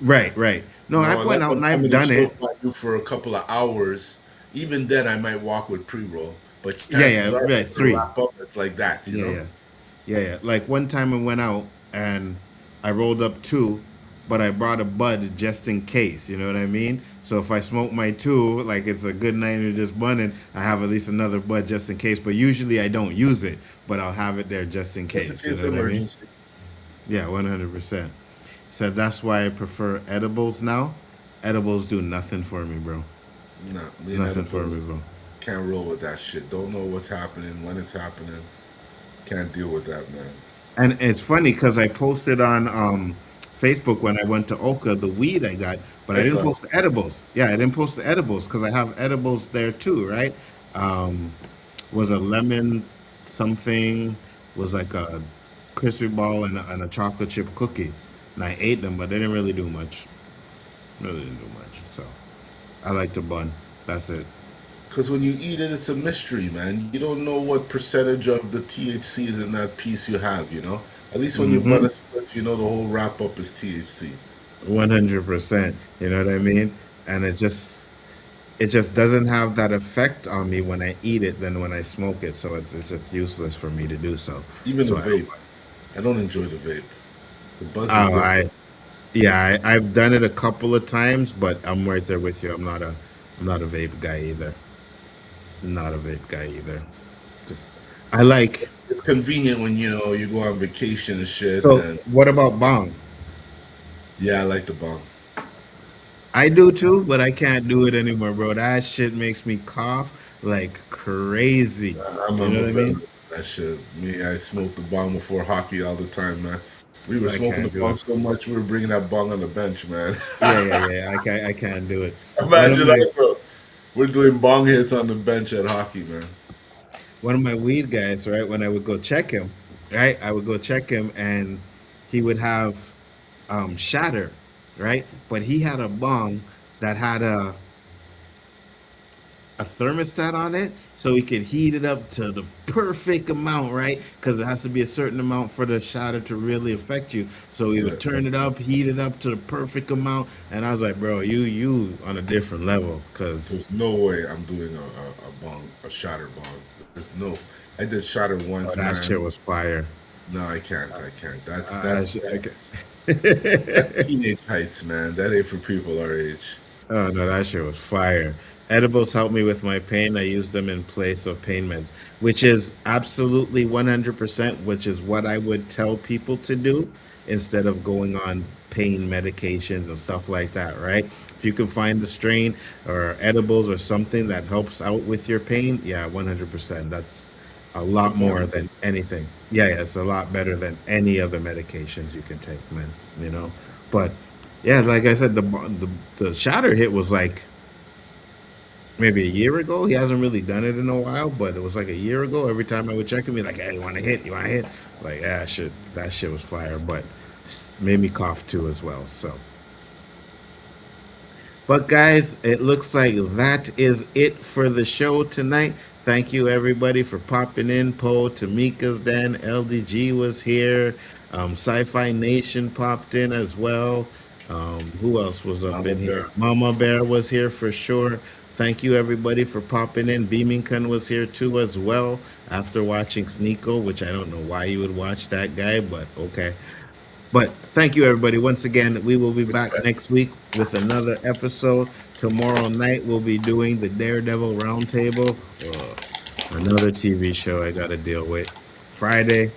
Right, right. No, No, I've went unless out I'm and I've coming to done chill it. by you for a couple of hours. Even then, I might walk with pre-roll. But Yeah, chances yeah, are, right. if I Three. wrap up, it's like that, you Yeah, know? yeah. Yeah, yeah. Like one time I went out and I rolled up two, but I brought a bud just in case. You know what I mean? So if I smoke my two, like it's a good night or just bunning, I have at least another bud just in case. But usually I don't use it, but I'll have it there just in Just in case. You case know what I mean? emergency. Yeah, 100%. So that's why I prefer edibles now. Edibles do nothing for me, bro. Nah, me and Nothing for me, edibles bro. can't roll with that shit. Don't know what's happening, when it's happening. Can't deal with that, man. And it's funny because I posted on Facebook when I went to Oka the weed I got, but I Yes, didn't sir. post the edibles. Yeah, I didn't post the edibles because I have edibles there too, right? Um, was a lemon something, was like a crispy ball and a chocolate chip cookie, and I ate them, but they didn't really do much. Really didn't do much. So I like to bun. That's it. Because when you eat it, it's a mystery, man. You don't know what percentage of the THC is in that piece you have, you know? At least when you Mm-hmm. bun a spliff, you know the whole wrap up is THC. 100%. You know what I mean? And it just doesn't have that effect on me when I eat it than when I smoke it. So it's just useless for me to do so. Even the So vape. I don't enjoy the vape. The buzz is oh, different. Yeah, I've done it a couple of times, but I'm right there with you. I'm not a vape guy either. Not a vape guy either. Just I like. It's convenient when you go on vacation and shit. So And what about bong? yeah, I like the bong. I do too, but I can't do it anymore, bro. That shit makes me cough like crazy. I'm You a know what I veteran mean? of that shit. Me, I smoked the bong before hockey all the time, man. We were I smoking the can't do bong it. so much we were bringing that bong on the bench, man. Yeah. I can't do it. One of Imagine my that, bro. We're doing bong hits on the bench at hockey, man. one of my weed guys, right? When I would go check him, right? I would go check him, and he would have shatter, right? But he had a bong that had a thermostat on it, so he could heat it up to the perfect amount, right? Because it has to be a certain amount for the shatter to really affect you. So he Yeah. would turn it up, heat it up to the perfect amount, and I was like, bro, you on a different level, because There's no way I'm doing a bong, a shatter bong. There's no. I did shatter oh, once, that shit man. was fire. No, I can't. I can't. That's That that's shit, that's that's teenage heights, man. That ain't for people our age. oh no, that shit was fire. Edibles help me with my pain. I use them in place of pain meds, which is absolutely 100%, which is what I would tell people to do instead of going on pain medications and stuff like that, right? If you can find the strain or edibles or something that helps out with your pain, yeah, 100%. That's a lot more than anything. Yeah, it's a lot better than any other medications you can take, man. You know, but yeah, like I said, the shatter hit was like maybe a year ago. He hasn't really done it in a while, but it was like a year ago. Every time I would check him, he'd be like, "Hey, you want to hit? You want to hit?" Like, yeah, shit, that shit was fire, but made me cough too as well. So, but guys, it looks like that is it for the show tonight. Thank you everybody for popping in. Poe, Tamika's Den, LDG was here. Sci-Fi Nation popped in as well. Who else was up Mama in here? Bear. Mama Bear was here for sure. Thank you everybody for popping in. Beamington was here too as well after watching Sneeko, which I don't know why you would watch that guy, but okay. But thank you, everybody. Once again, we will be back next week with another episode. Tomorrow night, we'll be doing the Daredevil Roundtable. Another TV show I got to deal with. Friday,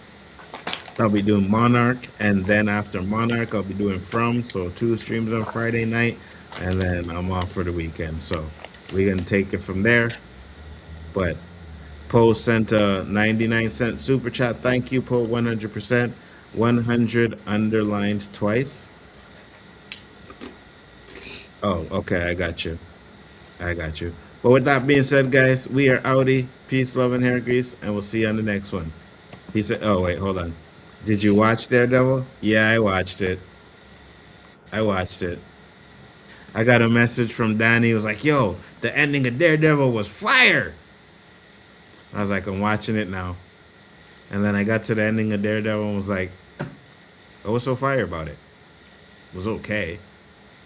I'll be doing Monarch. And then after Monarch, I'll be doing From. So 2 streams on Friday night. And then I'm off for the weekend. So we're going to take it from there. But Poe sent a 99-cent super chat. Thank you, Poe, 100%. 100 underlined twice. Oh, okay, I got you. I got you. But with that being said, guys, we are outie. Peace, love, and hair grease, and we'll see you on the next one. He said, oh, wait, hold on. Did you watch Daredevil? Yeah, I watched it. I watched it. I got a message from Danny. He was like, yo, the ending of Daredevil was fire. I was like, I'm watching it now. And then I got to the ending of Daredevil and was like, oh, what's so fire about it? It was okay.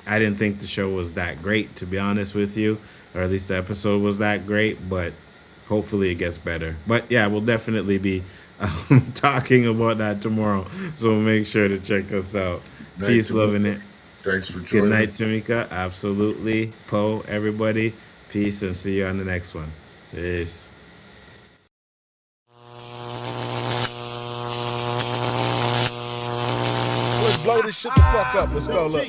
I didn't think the show was that great, to be honest with you, or at least the episode was that great, but hopefully it gets better. But yeah, we'll definitely be talking about that tomorrow, so make sure to check us out. Night, Peace, love, Tamika. and it. Thanks for Good joining. night, Tamika. Absolutely. Poe, everybody. Peace, and see you on the next one. Peace. Let's blow this shit the fuck up. Let's go. Look.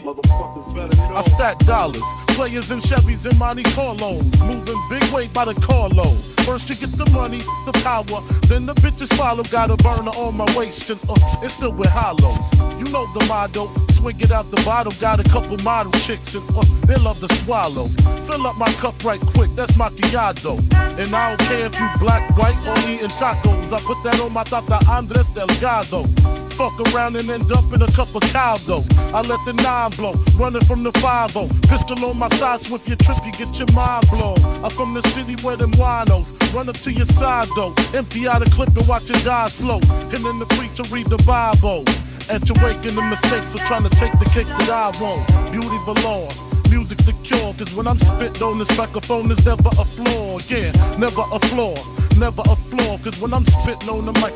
I stack dollars, players in Chevys and Monte Carlos, moving big weight by the carload. First you get the money, the power, then the bitches follow. Got a burner on my waist and it's still with hollows. You know the motto, swing it out the bottle. Got a couple model chicks and they love to swallow. Fill up my cup right quick, that's macchiato. And I don't care if you black, white, or eating tacos. I put that on my Tata Andres Delgado. Fuck around and end up in a cup of caldo. I let the 9 blow, running from the 5-0. Pistol on my side, so if you trip, you get your mind blown. I'm from the city where them winos run up to your side though. Empty out a clip and watch it die slow. And then the preacher read the Bible. And you're waking the mistakes for trying to take the cake that I won't. Beauty valor, music the cure. Cause when I'm spitting on this microphone, there's never a flaw. Yeah, never a flaw, never a flaw. Cause when I'm spitting on the mic.